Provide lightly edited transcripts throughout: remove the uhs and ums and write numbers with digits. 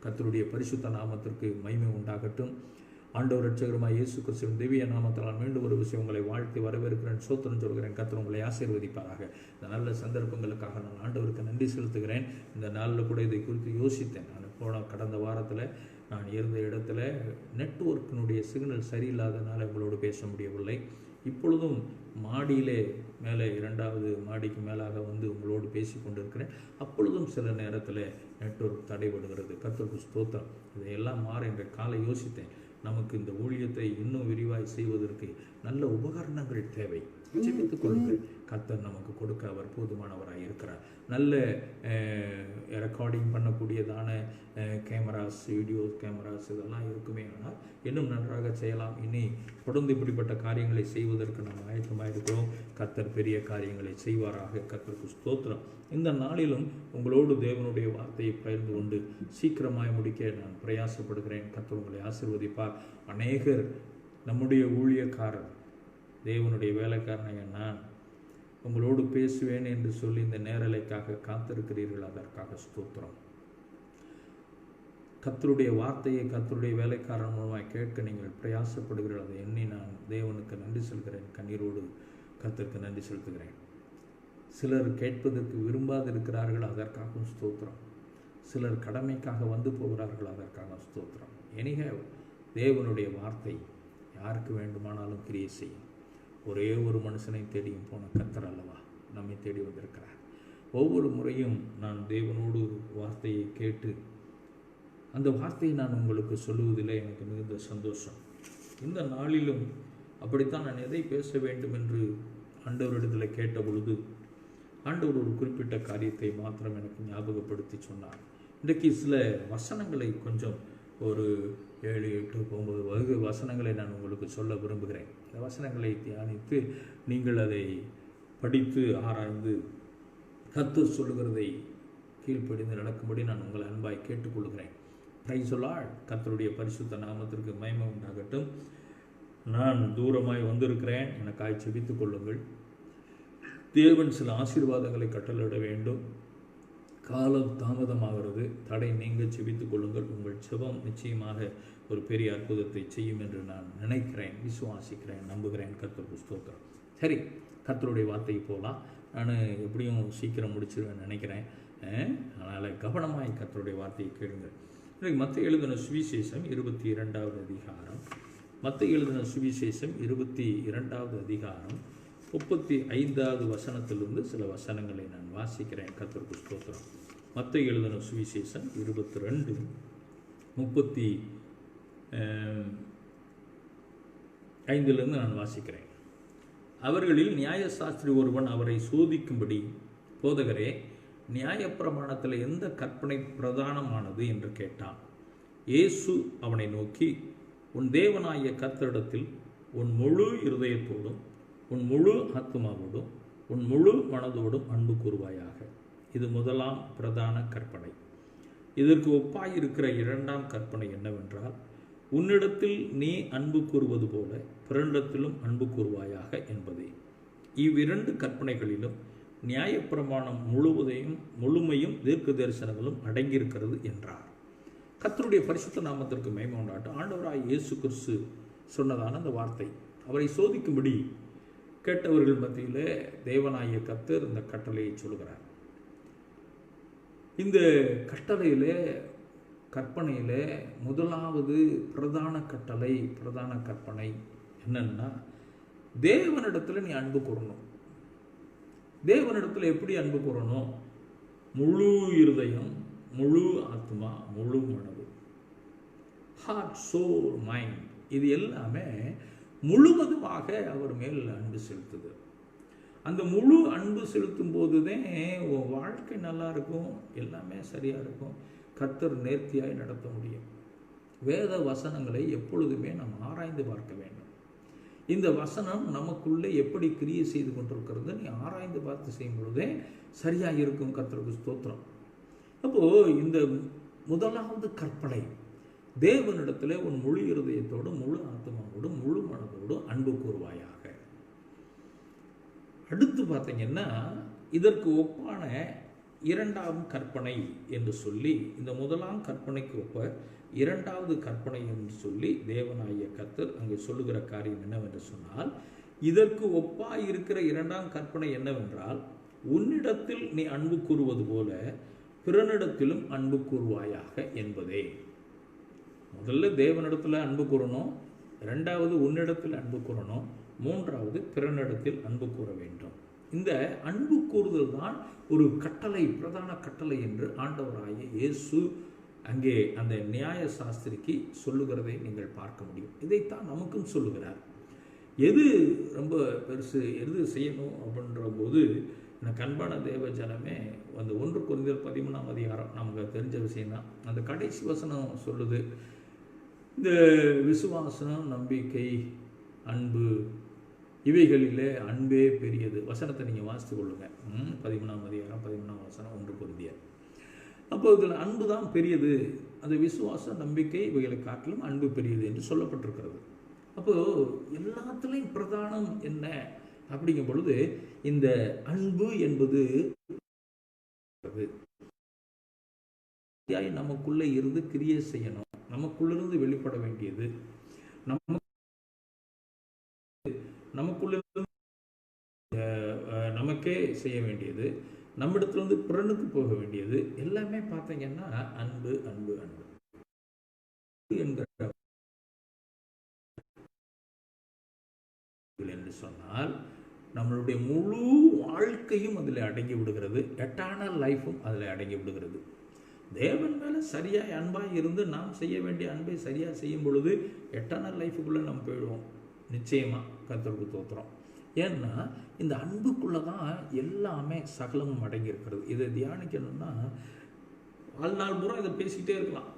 கர்த்தருடைய பரிசுத்த நாமத்திற்கு மகிமை உண்டாகட்டும். ஆண்டவர் இரட்சகருமாய் இயேசு கிறிஸ்துவின் திவ்ய நாமத்தால் மீண்டும் ஒரு விஷயம் உங்களை வாழ்த்தி வரவேற்கிறேன், ஸ்தோத்திரம் சொல்கிறேன். கர்த்தர் உங்களை ஆசீர்வதிப்பாராக. இந்த நல்ல சந்தர்ப்பங்களுக்காக நான் ஆண்டவருக்கு நன்றி செலுத்துகிறேன். இந்த நாளில் கூட இதை குறித்து யோசித்தேன். நான் கடந்த வாரத்தில் நான் இருந்த இடத்துல நெட்வொர்க்கினுடைய சிக்னல் சரியில்லாதனால உங்களோடு பேச முடியவில்லை. இப்பொழுதும் மாடியிலே மேலே 2வது மாடிக்கு மேலாக வந்து உங்களோடு பேசி கொண்டிருக்கிறேன். அப்பொழுதும் சில நேரத்தில் நெட்வொர்க் தடைபடுகிறது. கர்த்தருக்கு ஸ்தோத்திரம். இதையெல்லாம் மாற என்ற காலை யோசித்தேன். நமக்கு இந்த ஊழியத்தை இன்னும் விரிவாய் செய்வதற்கு நல்ல உபகரணங்கள் தேவை. ஜெபித்துக் கொள்ளுங்கள். கர்த்தர் நமக்கு கொடுக்க அவர் போதுமானவராக இருக்கிறார். நல்ல ரெக்கார்டிங் பண்ணக்கூடியதான கேமராஸ், வீடியோ கேமராஸ் இதெல்லாம் இருக்குமே. ஆனால் இன்னும் நன்றாக செய்யலாம். இனி தொடர்ந்து இப்படிப்பட்ட காரியங்களை செய்வதற்கு நாம் ஆயத்தமாக இருக்கிறோம். கர்த்தர் பெரிய காரியங்களை செய்வாராக. கர்த்தருக்கு ஸ்தோத்திரம். இந்த நாளிலும் உங்களோடு தேவனுடைய வார்த்தையை பகிர்ந்து கொண்டு சீக்கிரமாய் முடிக்க நான் பிரயாசப்படுகிறேன். கர்த்தர் உங்களை ஆசீர்வதிப்பார். அநேகர் நம்முடைய ஊழியக்காரர், தேவனுடைய வேலைக்காரனாக நான் உங்களோடு பேசுவேன் என்று சொல்லி இந்த நேரலைக்காக காத்திருக்கிறீர்கள். அதற்காக ஸ்தோத்திரம். கர்த்தருடைய வார்த்தையை கர்த்தருடைய வேலைக்காரன் மூலமாக கேட்க நீங்கள் பிரயாசப்படுகிறீர்கள். அதை எண்ணி நான் தேவனுக்கு நன்றி செலுத்துகிறேன். கண்ணீரோடு கர்த்தருக்கு நன்றி செலுத்துகிறேன். சிலர் கேட்பதற்கு விரும்பாதிருக்கிறார்கள். அதற்காகவும் ஸ்தோத்திரம். சிலர் கடமைக்காக வந்து போகிறார்கள். அதற்காக ஸ்தோத்திரம். எனிக தேவனுடைய வார்த்தை யாருக்கு வேண்டுமானாலும் கிரியை செய்யும். ஒரே ஒரு மனுஷனை தேடியும் போன கர்த்தர் அல்லவா நம்மை தேடி வந்திருக்கிறார். ஒவ்வொரு முறையும் நான் தேவனோடு வார்த்தையை கேட்டு அந்த வார்த்தையை நான் உங்களுக்கு சொல்லுவதில் எனக்கு மிகுந்த சந்தோஷம். இந்த நாளிலும் அப்படித்தான் நான் எதை பேச வேண்டும் என்று ஆண்டவரிடத்தில் கேட்ட பொழுது ஆண்டவர் ஒரு குறிப்பிட்ட காரியத்தை மாத்திரம் எனக்கு ஞாபகப்படுத்தி சொன்னார். இன்றைக்கு சில வசனங்களை கொஞ்சம் ஒரு 7, 8, 9 வசனங்களை நான் உங்களுக்கு சொல்ல விரும்புகிறேன். இந்த வசனங்களை தியானித்து நீங்கள் அதை படித்து ஆராய்ந்து கர்த்தர் சொல்லுகிறதை கீழ்ப்படிந்து நடக்கும்படி நான் உங்களை அன்பாய் கேட்டுக்கொள்கிறேன். Price the Lord. கர்த்தருடைய பரிசுத்த நாமத்திற்கு மகிமை உண்டாகட்டும். நான் தூரமாய் வந்திருக்கிறேன். எனக்காய் ஜெபித்துக் கொள்ளுங்கள். தேவன் சில ஆசீர்வாதங்களை கட்டளையிட வேண்டும். காலம் தாமதமாகிறது. தடை நீங்க ஜெபித்துக் கொள்ளுங்கள். உங்கள் ஜெபம் நிச்சயமாக ஒரு பெரிய அற்புதத்தை செய்யும் என்று நான் நினைக்கிறேன், விசுவாசிக்கிறேன், நம்புகிறேன். கர்த்தருக்கு ஸ்தோத்திரம். சரி, கர்த்தருடைய வார்த்தைக்கு போகலாம். நான் எப்படியும் சீக்கிரம் முடிச்சிருவேன் நினைக்கிறேன். அதனால் கவனமாய் கர்த்தருடைய வார்த்தையை கேளுங்கள். இன்றைக்கு மத்தேயு எழுதின சுவிசேஷம் 22வது அதிகாரம். மத்தேயு எழுதின சுவிசேஷம் 22வது அதிகாரம் 35வது வசனத்திலிருந்து சில வசனங்களை நான் வாசிக்கிறேன். கர்த்தருக்கு ஸ்தோத்திரம். மத்தேயு எழுதின சுவிசேஷம் 22 35 நான் வாசிக்கிறேன். அவர்களில் நியாயசாஸ்திரி ஒருவன் அவரை சோதிக்கும்படி, போதகரே, நியாயப்பிரமாணத்தில் எந்த கற்பனை பிரதானமானது என்று கேட்டான். இயேசு அவனை நோக்கி, உன் தேவனாகிய கர்த்தரிடத்தில் உன் முழு இருதயத்தோடும் உன் முழு ஆத்துமாவோடும் உன் முழு மனதோடும் அன்பு கூறுவாயாக. இது முதலாம் பிரதான கற்பனை. இதற்கு ஒப்பாயிருக்கிற 2ஆம் கற்பனை என்னவென்றால், உன்னிடத்தில் நீ அன்பு கூறுவது போல பிறனிடத்திலும் அன்பு கூறுவாயாக என்பதே. இவ்விரண்டு கற்பனைகளிலும் நியாயப்பிரமாணம் முழுமையும் தீர்க்க தரிசனங்களும் அடங்கியிருக்கிறது என்றார். கர்த்தருடைய பரிசுத்த நாமத்திற்கு மகிமை உண்டாகட்டும். ஆண்டவராய் இயேசு கிறிஸ்து சொன்னதான அந்த வார்த்தை, அவரை சோதிக்கும்படி கேட்டவர்கள் மத்தியிலே தேவனாகிய கர்த்தர் இந்த கட்டளையை சொல்கிறார். இந்த கட்டளையிலே, கற்பனையிலே முதலாவது பிரதான கற்பனை என்னன்னா, தேவனிடத்தில் நீ அன்பு கூறணும். தேவனிடத்தில் எப்படி அன்பு கூறணும்? முழு இருதயம், முழு ஆத்மா, முழு மனது, ஹார்ட், சோல், மைண்ட், இது எல்லாமே முழுவதுமாக அவர் மேல் அன்பு செலுத்துது. அந்த முழு அன்பு செலுத்தும் போதுதான் உன் வாழ்க்கை நல்லா இருக்கும், எல்லாமே சரியாக இருக்கும், கர்த்தர் நேர்த்தியாய் நடத்த முடியும். வேத வசனங்களை எப்பொழுதுமே நாம் ஆராய்ந்து பார்க்க வேண்டும். இந்த வசனம் நமக்குள்ளே எப்படி கிரியை செய்து கொண்டிருக்கிறது நீ ஆராய்ந்து பார்த்து செய்யும் பொழுதே சரியாக இருக்கும். கர்த்தருக்கு ஸ்தோத்திரம். அப்போது இந்த முதலாவது கற்பனை, தேவனிடத்தில் உன் முழு இருதயத்தோடும் முழு ஆத்மாவோடும் முழு மனதோடும் அன்பு கூறுவாயாக. அடுத்து பார்த்தீங்கன்னா, இதற்கு ஒப்பான இரண்டாம் கற்பனை என்று சொல்லி, இந்த முதலாம் கற்பனைக்கு ஒப்ப இரண்டாவது கற்பனை என்று சொல்லி தேவனாகிய கர்த்தர் அங்கே சொல்லுகிற காரியம் என்னவென்று சொன்னால், இதற்கு ஒப்பாய் இருக்கிற இரண்டாம் கற்பனை என்னவென்றால், உன்னிடத்தில் நீ அன்பு கூறுவது போல பிறனிடத்திலும் அன்பு கூறுவாயாக என்பதே. முதல்ல தேவனிடத்தில் அன்பு கூறணும், இரண்டாவது உன்னிடத்தில் அன்பு கூறணும், மூன்றாவது பிறனிடத்தில் அன்பு கூற வேண்டும். இந்த அன்பு கூறுதல் தான் ஒரு கட்டளை, பிரதான கட்டளை என்று ஆண்டவராகிய இயேசு அங்கே அந்த நியாய சாஸ்திரிக்கு சொல்லுகிறதை நீங்கள் பார்க்க முடியும். இதைத்தான் நமக்கும் சொல்லுகிறார். எது ரொம்ப பெருசு, எது செய்யணும் அப்படின்ற போது, எனக்கு அன்பான தேவ ஜனமே, அந்த 1 கொரிந்தியர் 13ஆம் அதிகாரம் நமக்கு தெரிஞ்ச விஷயம் தான். அந்த கடைசி வசனம் சொல்லுது, இந்த விசுவாசம், நம்பிக்கை, அன்பு, இவைகளிலே அன்பே பெரியது. வசனத்தை நீங்கள் வாசித்து கொள்ளுங்க. 13ஆம் அதிகாரம் 13ஆம் வசனம் 1 கொரிந்தியர். அப்போ இதில் அன்பு தான் பெரியது, அந்த விசுவாசம், நம்பிக்கை இவைகளை காட்டிலும் அன்பு பெரியது என்று சொல்லப்பட்டிருக்கிறது. அப்போது எல்லாத்துலேயும் பிரதானம் என்ன அப்படிங்கும் பொழுது, இந்த அன்பு என்பது நமக்குள்ளே இருந்து கிரியை செய்யணும், நமக்குள்ளிருந்து வெளிப்பட வேண்டியது, நமக்குள்ளிருந்து நமக்கே செய்ய வேண்டியது, நம்மிடத்திலிருந்து பிறனுக்கு போக வேண்டியது, எல்லாமே பார்த்தீங்கன்னா அன்பு அன்பு அன்பு என்கிற என்று சொன்னால் நம்மளுடைய முழு வாழ்க்கையும் அதில் அடங்கி விடுகிறது. எட்டர்னல் லைஃபும் அதில் அடங்கி விடுகிறது. தேவன் மேலே சரியாக அன்பாக இருந்து நாம் செய்ய வேண்டிய அன்பை சரியாக செய்யும் பொழுது எட்டர்னல் லைஃபுக்குள்ளே நம்ம போயிடுவோம். நிச்சயமாக கர்த்தருக்கு ஸ்தோத்திரம். ஏன்னா இந்த அன்புக்குள்ளே தான் எல்லாமே சகலமும் அடங்கி இருக்கிறது. இதை தியானிக்கணும்னா வாழ்நாள் பூரா இதை பேசிக்கிட்டே இருக்கலாம்.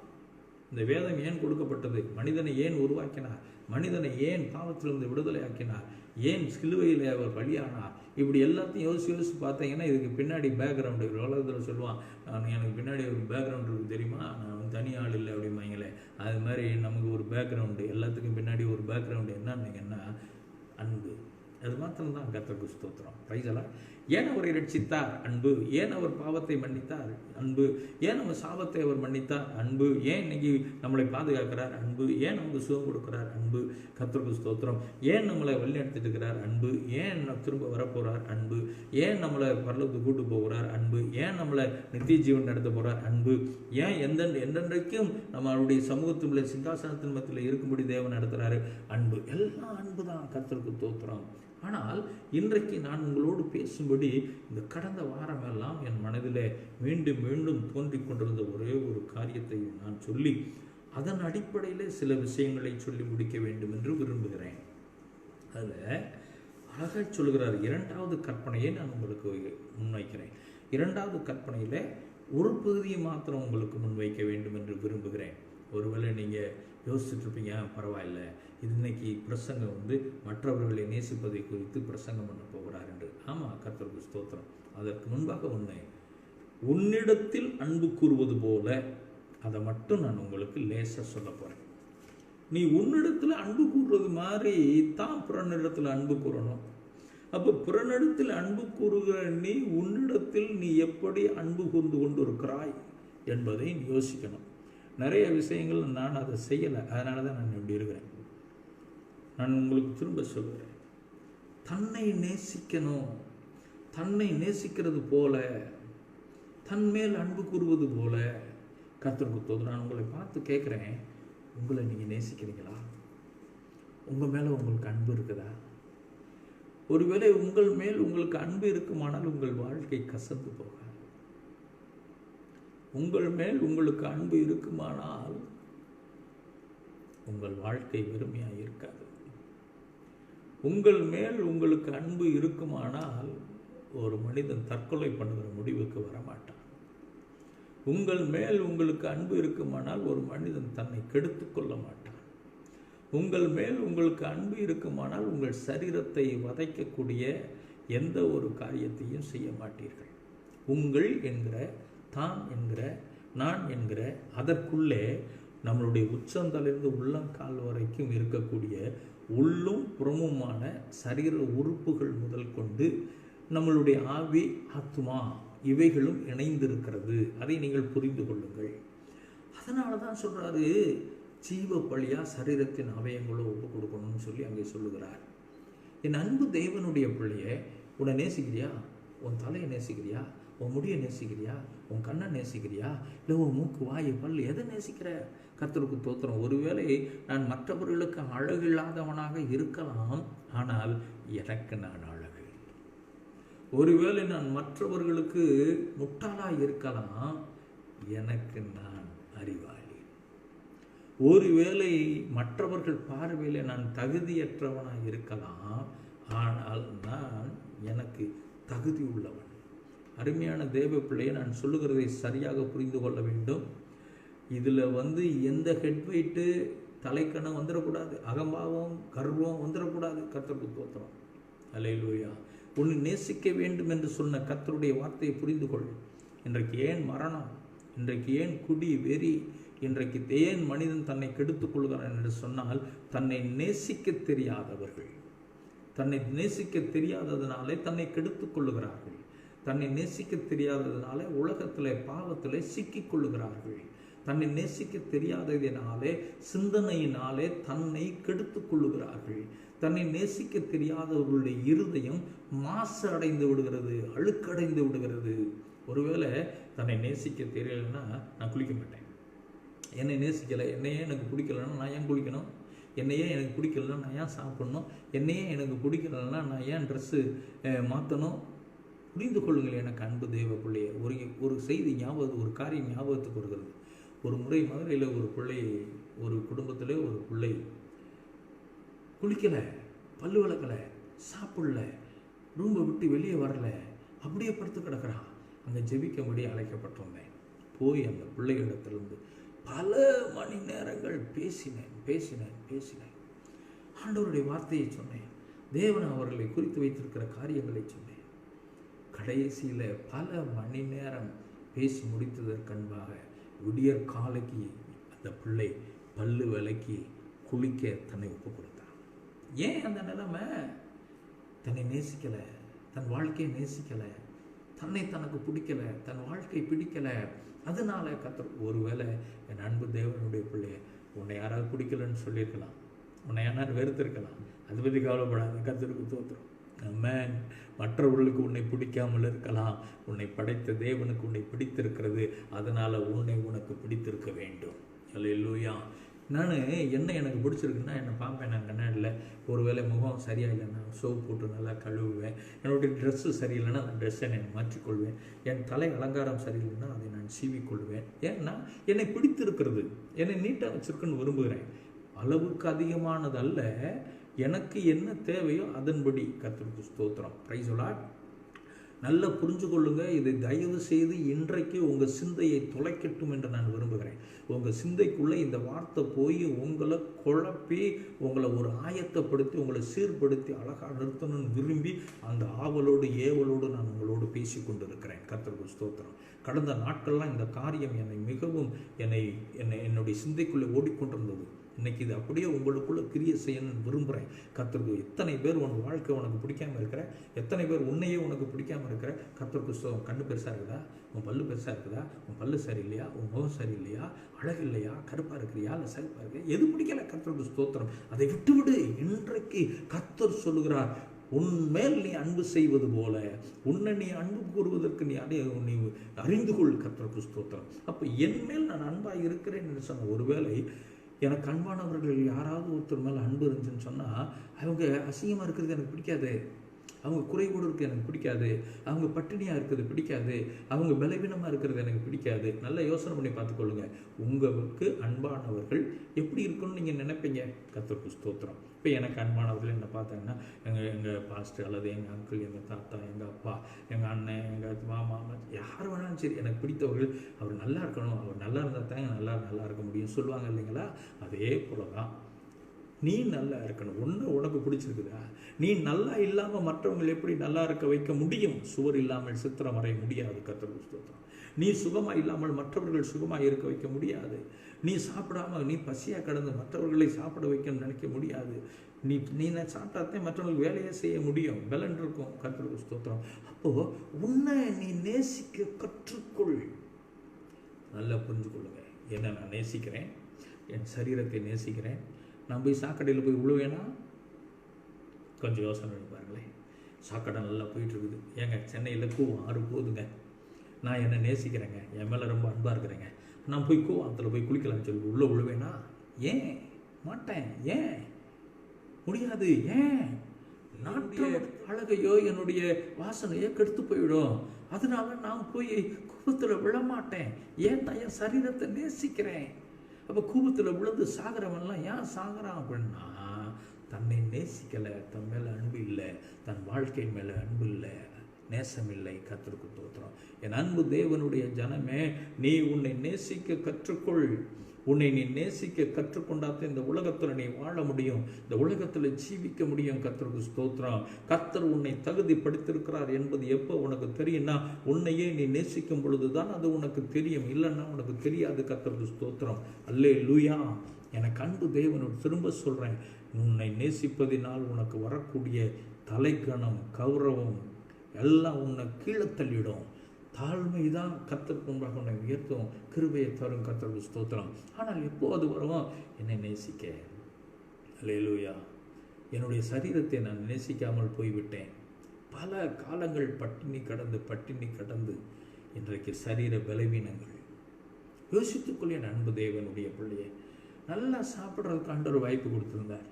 இந்த வேதம் ஏன் கொடுக்கப்பட்டது, மனிதனை ஏன் உருவாக்கினார், மனிதனை ஏன் பாவத்திலிருந்து விடுதலை ஆக்கினார், ஏன் சிலுவையில் அவர் பலியானார், இப்படி எல்லாத்தையும் யோசிச்சு பார்த்தீங்கன்னா இதுக்கு பின்னாடி பேக்ரவுண்டு, உலகத்தில் சொல்லுவான், எனக்கு பின்னாடி ஒரு பேக்ரவுண்ட் இருக்குது தெரியுமா, நான் தனி ஆள் இல்லை அப்படிம்பாங்களே, அது மாதிரி நமக்கு ஒரு பேக்ரவுண்டு, எல்லாத்துக்கும் பின்னாடி ஒரு பேக்ரவுண்டு என்னன்னா அன்பு. அது மாத்திரம்தான் கர்த்தருக்கு ஸ்தோத்திரம். பிரைஸ். ஏன் அவரை ரட்சித்தார், அன்பு. ஏன் அவர் பாவத்தை மன்னித்தார், அன்பு. ஏன் அவர் சாபத்தை அவர் மன்னித்தார், அன்பு. ஏன் இன்னைக்கு நம்மளை பாதுகாக்கிறார், அன்பு. ஏன் நமக்கு சுகம் கொடுக்கிறார், அன்பு. கர்த்தருக்கு ஸ்தோத்திரம். ஏன் நம்மளை வழி நடத்திட்டு இருக்கிறார், அன்பு. ஏன் திரும்ப வரப்போறார், அன்பு. ஏன் நம்மளை பரலோகத்துக்கு கூட்டு போகிறார், அன்பு. ஏன் நம்மளை நித்திய ஜீவன் நடத்த போறார், அன்பு. ஏன் என்றென்றைக்கும் நம்மளுடைய சமூகத்தினுடைய சிங்காசனத்தின் மத்தியில் இருக்கும்படி தேவன் நடத்துறாரு, அன்பு. எல்லாம் அன்பு தான். கர்த்தருக்கு ஸ்தோத்திரம். ஆனால் இன்றைக்கு நான் உங்களோடு பேசும்படி இந்த கடந்த வாரமெல்லாம் என் மனதிலே மீண்டும் மீண்டும் தோன்றிக் கொண்டிருந்த ஒரே ஒரு காரியத்தை நான் சொல்லி அதன் அடிப்படையில் சில விஷயங்களை சொல்லி முடிக்க வேண்டும் என்று விரும்புகிறேன். அதில் அழகாக சொல்கிறார். இரண்டாவது கற்பனையை நான் உங்களுக்கு முன்வைக்கிறேன். இரண்டாவது கற்பனையில் ஒரு பகுதியை மாத்திரம் உங்களுக்கு முன்வைக்க வேண்டும் என்று விரும்புகிறேன். ஒருவேளை நீங்கள் யோசிச்சுட்டு இருப்பீங்க, பரவாயில்ல, இது இன்னைக்கு பிரசங்கம் மற்றவர்களை நேசிப்பதை குறித்து பிரசங்கம் பண்ண போகிறார் என்று. ஆமாம், கர்த்தருக்கு ஸ்தோத்திரம். அதற்கு முன்பாக உன்னிடத்தில் அன்பு கூறுவது போல, அதை மட்டும் நான் உங்களுக்கு லேசாக சொல்ல போகிறேன். நீ உன்னிடத்தில் அன்பு கூறுறது மாதிரி தான் பிறனிடத்தில் அன்பு கூறணும். அப்போ பிறனிடத்தில் அன்பு கூறுகிற நீ உன்னிடத்தில் நீ எப்படி அன்பு கூர்ந்து கொண்டு இருக்கிறாய் என்பதை நீ யோசிக்கணும். நிறைய விஷயங்கள் நான் அதை செய்யலை, அதனால தான் நான் இப்படி இருக்கிறேன். நான் உங்களுக்கு திரும்ப சொல்கிறேன், தன்னை நேசிக்கணும். தன்னை நேசிக்கிறது போல, தன்மேல் அன்பு கூறுவது போல. கர்த்தருக்கு ஸ்தோத்திரம். நான் உங்களை பார்த்து கேட்குறேன், உங்களை நீங்கள் நேசிக்கிறீங்களா? உங்கள் மேலே உங்களுக்கு அன்பு இருக்குதா? ஒருவேளை உங்கள் மேல் உங்களுக்கு அன்பு இருக்குமானால் உங்கள் வாழ்க்கை கசந்து போகாது. உங்கள் மேல் உங்களுக்கு அன்பு இருக்குமானால் உங்கள் வாழ்க்கை வெறுமையாக இருக்காது. உங்கள் மேல் உங்களுக்கு அன்பு இருக்குமானால் ஒரு மனிதன் தற்கொலை பண்ணுகிற முடிவுக்கு வரமாட்டான். உங்கள் மேல் உங்களுக்கு அன்பு இருக்குமானால் ஒரு மனிதன் தன்னை கெடுத்து கொள்ள மாட்டான். உங்கள் மேல் உங்களுக்கு அன்பு இருக்குமானால் உங்கள் சரீரத்தை வதைக்கக்கூடிய எந்த ஒரு காரியத்தையும் செய்ய மாட்டீர்கள். உங்கள் என்கிற, தான் என்கிற, நான் என்கிற அதற்குள்ளே நம்மளுடைய உச்சந்தலிருந்து உள்ளங்கால் வரைக்கும் இருக்கக்கூடிய உள்ளும் புறமுமான சரீர உறுப்புகள் முதல் கொண்டு நம்மளுடைய ஆவி, ஆத்மா, இவைகளும் இணைந்திருக்கிறது. அதை நீங்கள் புரிந்து கொள்ளுங்கள். அதனால தான் சொல்றாரு, ஜீவ பலியா சரீரத்தின் அவயங்களோ ஒப்பு கொடுக்கணும்னு சொல்லி அங்கே சொல்லுகிறார். என் அன்பு தேவனுடைய பிள்ளையை, உன்னை நேசிக்கிறியா? உன் தலையை நேசிக்கிறியா? உன் முடியை நேசிக்கிறியா? உன் கண்ணை நேசிக்கிறியா? இல்லை உன் மூக்கு, வாய், பல், எதை நேசிக்கிற? கர்த்தருக்கு தோத்திரம். ஒருவேளை நான் மற்றவர்களுக்கு அழகில்லாதவனாக இருக்கலாம், ஆனால் எனக்கு நான் அழகு. ஒருவேளை நான் மற்றவர்களுக்கு முட்டாளாக இருக்கலாம், எனக்கு நான் அறிவாளி. ஒருவேளை மற்றவர்கள் பார்வையில் நான் தகுதியற்றவனாக இருக்கலாம், ஆனால் நான் எனக்கு தகுதி உள்ளவன். அருமையான தேவ பிள்ளையை, நான் சொல்லுகிறதை சரியாக புரிந்து கொள்ள வேண்டும். இதில் எந்த ஹெட் வெயிட்டு தலைக்கணம் வந்துடக்கூடாது, அகம்பாவம் கர்வம் வந்துடக்கூடாது. கர்த்தருக்கு தோத்திரம். அல்லேலூயா. உன்னை நேசிக்க வேண்டும் என்று சொன்ன கர்த்தருடைய வார்த்தையை புரிந்து கொள். இன்றைக்கு ஏன் மரணம், இன்றைக்கு ஏன் குடி வெறி, இன்றைக்கு ஏன் மனிதன் தன்னை கெடுத்துக் கொள்கிறான் என்று சொன்னால், தன்னை நேசிக்க தெரியாதவர்கள், தன்னை நேசிக்க தெரியாததுனாலே தன்னை கெடுத்துக் கொள்ளுகிறார்கள். தன்னை நேசிக்க தெரியாததுனாலே உலகத்திலே பாவத்திலே சிக்கிக் கொள்ளுகிறார்கள். தன்னை நேசிக்க தெரியாததினாலே சிந்தனையினாலே தன்னை கெடுத்துக் கொள்ளுகிறார்கள். தன்னை நேசிக்க தெரியாதவர்களுடைய இருதயம் மாசு அடைந்து விடுகிறது, அழுக்கடைந்து விடுகிறது. ஒருவேளை தன்னை நேசிக்க தெரியலைன்னா நான் குளிக்க மாட்டேன். என்னை நேசிக்கலை, என்னையே எனக்கு பிடிக்கலைன்னா நான் ஏன் குளிக்கணும்? என்னையே எனக்கு பிடிக்கலன்னா நான் ஏன் சாப்பிட்ணும்? என்னையே எனக்கு பிடிக்கலன்னா நான் ஏன் ட்ரெஸ்ஸு மாற்றணும்? புரிந்து கொள்ளுங்கள் எனக்கு அன்பு தேவ பிள்ளையை. ஒரு செய்தி ஒரு காரியம் ஞாபகத்துக்கு வருகிறது. ஒரு முறை மதுரையில் ஒரு குடும்பத்தில் ஒரு பிள்ளை குளிக்கலை, பல்லு விளக்கலை, சாப்பிடல, ரூம்பை விட்டு வெளியே வரல, அப்படியே படுத்து கிடக்கிறான். அங்கே ஜெபிக்கும்படி அழைக்கப்பட்டிருந்தேன். போய் அந்த பிள்ளைகளிடத்திலிருந்து பல மணி நேரங்கள் பேசினேன். ஆண்டவருடைய வார்த்தையை சொன்னேன். தேவன் அவர்களை குறித்து வைத்திருக்கிற காரியங்களை சொன்னேன். கடைசியில் பல மணி நேரம் பேசி முடித்ததற்கன்பாக விடியற் காலைக்கு அந்த பிள்ளை பல்லு விளக்கி குளிக்க தன்னை ஒப்பு கொடுத்தான். ஏன் அந்த நிலைமை? தன்னை நேசிக்கலை, தன் வாழ்க்கையை நேசிக்கலை, தனக்கு பிடிக்கலை, தன் வாழ்க்கை பிடிக்கலை. அதனால கர்த்தர், ஒருவேளை என் அன்பு தேவனுடைய பிள்ளைய, உன்னை யாராவது பிடிக்கலன்னு சொல்லியிருக்கலாம், உன்னை யாராவது வெறுத்திருக்கலாம். அதை பற்றி கவலைப்படாத. கர்த்தருக்கு தோத்திரம். ஆமென். மற்றவர்களுக்கு உன்னை பிடிக்காமல் இருக்கலாம், உன்னை படைத்த தேவனுக்கு உன்னை பிடித்திருக்கிறது. அதனால உனக்கு பிடித்திருக்க வேண்டும். அல்லேலூயா. நான் எனக்கு பிடிச்சிருக்குன்னா என்னை பார்ப்பேன். நான் கண்ணாடியில் ஒருவேளை முகம் சரியாக இல்லைன்னா சோப்பு போட்டு நல்லா கழுவுவேன். என்னுடைய ட்ரெஸ்ஸு சரியில்லைன்னா அந்த ட்ரெஸ்ஸை நான் மாற்றிக்கொள்வேன். என் தலை அலங்காரம் சரியில்லைன்னா அதை நான் சீவிக்கொள்வேன். ஏன்னா என்னை பிடித்திருக்கிறது, என்னை நீட்டாக வச்சுருக்குன்னு விரும்புகிறேன். அளவுக்கு அதிகமானது அல்ல, எனக்கு என்ன தேவையோ அதன்படி. கர்த்தருக்கு ஸ்தோத்திரம். Price the Lord. நல்லா புரிஞ்சு கொள்ளுங்க. இதை தயவு செய்து இன்றைக்கு உங்கள் சிந்தையை தொலைக்கட்டும் என்று நான் விரும்புகிறேன். உங்கள் சிந்தைக்குள்ளே இந்த வார்த்தை போய் உங்களை குழப்பி, உங்களை ஒரு ஆயத்தப்படுத்தி, உங்களை சீர்படுத்தி அழகாக நிறுத்தணும்னு விரும்பி அந்த ஆவலோடு ஏவலோடு நான் உங்களோடு பேசி கொண்டிருக்கிறேன். கர்த்தருக்கு ஸ்தோத்திரம். கடந்த நாட்கள்லாம் இந்த காரியம் என்னுடைய சிந்தைக்குள்ளே ஓடிக்கொண்டிருந்தது. இன்னைக்கு இது அப்படியே உங்களுக்குள்ள கிரியை செய்யணும்னு விரும்புகிறேன். கர்த்தருக்கு, எத்தனை பேர் உன் வாழ்க்கை உனக்கு பிடிக்காமல் இருக்கிற, எத்தனை பேர் உன்னையே உனக்கு பிடிக்காமல் இருக்கிற. கர்த்தருக்கு கண்ணு பெருசாக இருக்குதா? உன் பல்லு பெருசாக இருக்குதா? உன் பல்லு சரியில்லையா? உன் முகம் சரியில்லையா? அழகு இல்லையா? கருப்பாக இருக்கிறியா? இல்லை சிறப்பாக இருக்கியா? எது பிடிக்கல? கர்த்தருக்கு ஸ்தோத்திரம். அதை விட்டுவிடு. இன்றைக்கு கர்த்தர் சொல்லுகிறார், உன்மேல் நீ அன்பு செய்வது போல உன்னை நீ அன்பு கூறுவதற்கு நீ அறிந்து கொள். கர்த்தருக்கு ஸ்தோத்திரம். அப்போ என் மேல் நான் அன்பாக இருக்கிறேன் என்று சொன்ன, ஒருவேளை எனக்கு அன்பானவர்கள் யாராவது ஒருத்தர் மேலே அன்பு இருந்துச்சுன்னு சொன்னால், அவங்க அசிங்கமாக இருக்கிறது எனக்கு பிடிக்காது, அவங்க குறைவோடு இருக்கிறது எனக்கு பிடிக்காது, அவங்க பட்டினியாக இருக்கிறது பிடிக்காது, அவங்க பலவீனமாக இருக்கிறது எனக்கு பிடிக்காது. நல்லா யோசனை பண்ணி பார்த்துக்கொள்ளுங்க. உங்களுக்கு அன்பானவர்கள் எப்படி இருக்குன்னு நீங்கள் நினைப்பீங்க. கர்த்தருக்கு ஸ்தோத்திரம். இப்போ எனக்கு அன்பானவர்கள் என்ன பார்த்தாங்கன்னா, எங்கள் பாஸ்டர் அல்லது எங்கள் அங்கிள், எங்கள் தாத்தா, எங்கள் அப்பா, எங்கள் அண்ணன், எங்கள் மாமா, யார் வேணாலும் சரி, எனக்கு பிடித்தவர்கள், அவர் நல்லா இருக்கணும், அவர் நல்லா இருந்தால் தான் நல்லா இருக்க முடியும் சொல்லுவாங்க இல்லைங்களா? அதே போல தான் நீ நல்லா இருக்கணும். ஒன்று உனக்கு பிடிச்சிருக்குதா? நீ நல்லா இல்லாமல் மற்றவங்களை எப்படி நல்லா இருக்க வைக்க முடியும்? சுவர் இல்லாமல் சித்திரம் வரைய முடியாது. கர்த்தருக்கு ஸ்தோத்திரம். நீ சுகமாக இல்லாமல் மற்றவர்கள் சுகமாக இருக்க வைக்க முடியாது. நீ சாப்பிடாம நீ பசியாக கடந்து மற்றவர்களை சாப்பிட வைக்கணும்னு நினைக்க முடியாது. நீ சாப்பிட்டாத்தே மற்றவங்களுக்கு வேலையை செய்ய முடியும், பலன் இருக்கும். கர்த்தருக்கு ஸ்தோத்திரம். அப்போது உன்னை நீ நேசிக்க கற்றுக்கொள். நல்லா புரிஞ்சுக்கொள்ளுங்க. என்ன நான் நேசிக்கிறேன், என் சரீரத்தை நேசிக்கிறேன். நான் போய் சாக்கடையில் போய் விழுவேனா? கொஞ்சம் யோசனை பண்ணி பாருங்களேன். சாக்கடை நல்லா போயிட்டுருக்குது. ஏங்க சென்னையில் கூவம் ஆறு போகுதுங்க. நான் என்னை நேசிக்கிறேங்க, என் மேலே ரொம்ப அன்பாக இருக்கிறேங்க. நான் போய் கூவத்தில் போய் குளிக்கலாம்னு சொல்லி உள்ளே விழுவேனா? ஏன் மாட்டேன்? ஏன் முடியாது? ஏன்? நாட்டம் அழகையோ என்னுடைய வாசனையோ கெடுத்து போயிடும். அதனால நான் போய் கூபத்தில் விழமாட்டேன். ஏன் தான் என் சரீரத்தை நேசிக்கிறேன். அப்போ கூபத்தில் விழுந்து சாகிறவன்லாம் ஏன் சாகிறான் அப்படின்னா, தன்னை நேசிக்கலை, தன் மேலே அன்பு இல்லை, தன் வாழ்க்கை மேலே அன்பு இல்லை, நேசம் இல்லை. கர்த்தருக்கு ஸ்தோத்திரம். என் அன்பு தேவனுடைய ஜனமே, நீ உன்னை நேசிக்க கற்றுக்கொள். உன்னை நீ நேசிக்க கற்றுக்கொண்டாத்தான் இந்த உலகத்தில் நீ வாழ முடியும், இந்த உலகத்தில் ஜீவிக்க முடியும். கர்த்தருக்கு ஸ்தோத்திரம். கர்த்தர் உன்னை தகுதிப்படுத்தியிருக்கிறார் என்பது எப்போ உனக்கு தெரியும்னா, உன்னையே நீ நேசிக்கும் பொழுது தான் அது உனக்கு தெரியும். இல்லைன்னா உனக்கு தெரியாது. கர்த்தருக்கு ஸ்தோத்திரம். அல்லேலூயா. எனக்கு அன்பு தேவனோடு திரும்ப சொல்கிறேன், உன்னை நேசிப்பதினால் உனக்கு வரக்கூடிய தலைக்கணம், கௌரவம் எல்லாம் உன்னை கீழே தள்ளிடும். தாழ்மை தான் கர்த்தருக்கு முன்பாக உன்னை உயர்த்தும், கிருபையை தரும். கர்த்தருக்கு ஸ்தோத்திரம். ஆனால் எப்போ அது வரும்? என்னை நேசிக்க. அல்லேலூயா. என்னுடைய சரீரத்தை நான் நேசிக்காமல் போய்விட்டேன். பல காலங்கள் பட்டினி கடந்து இன்றைக்கு சரீர பலவீனங்கள். யோசித்துக்கொள்ள என் அன்பு தேவனுடைய பிள்ளையை நல்லா சாப்பிட்றதுக்கு ஆண்டவர் வாய்ப்பு கொடுத்திருந்தார்.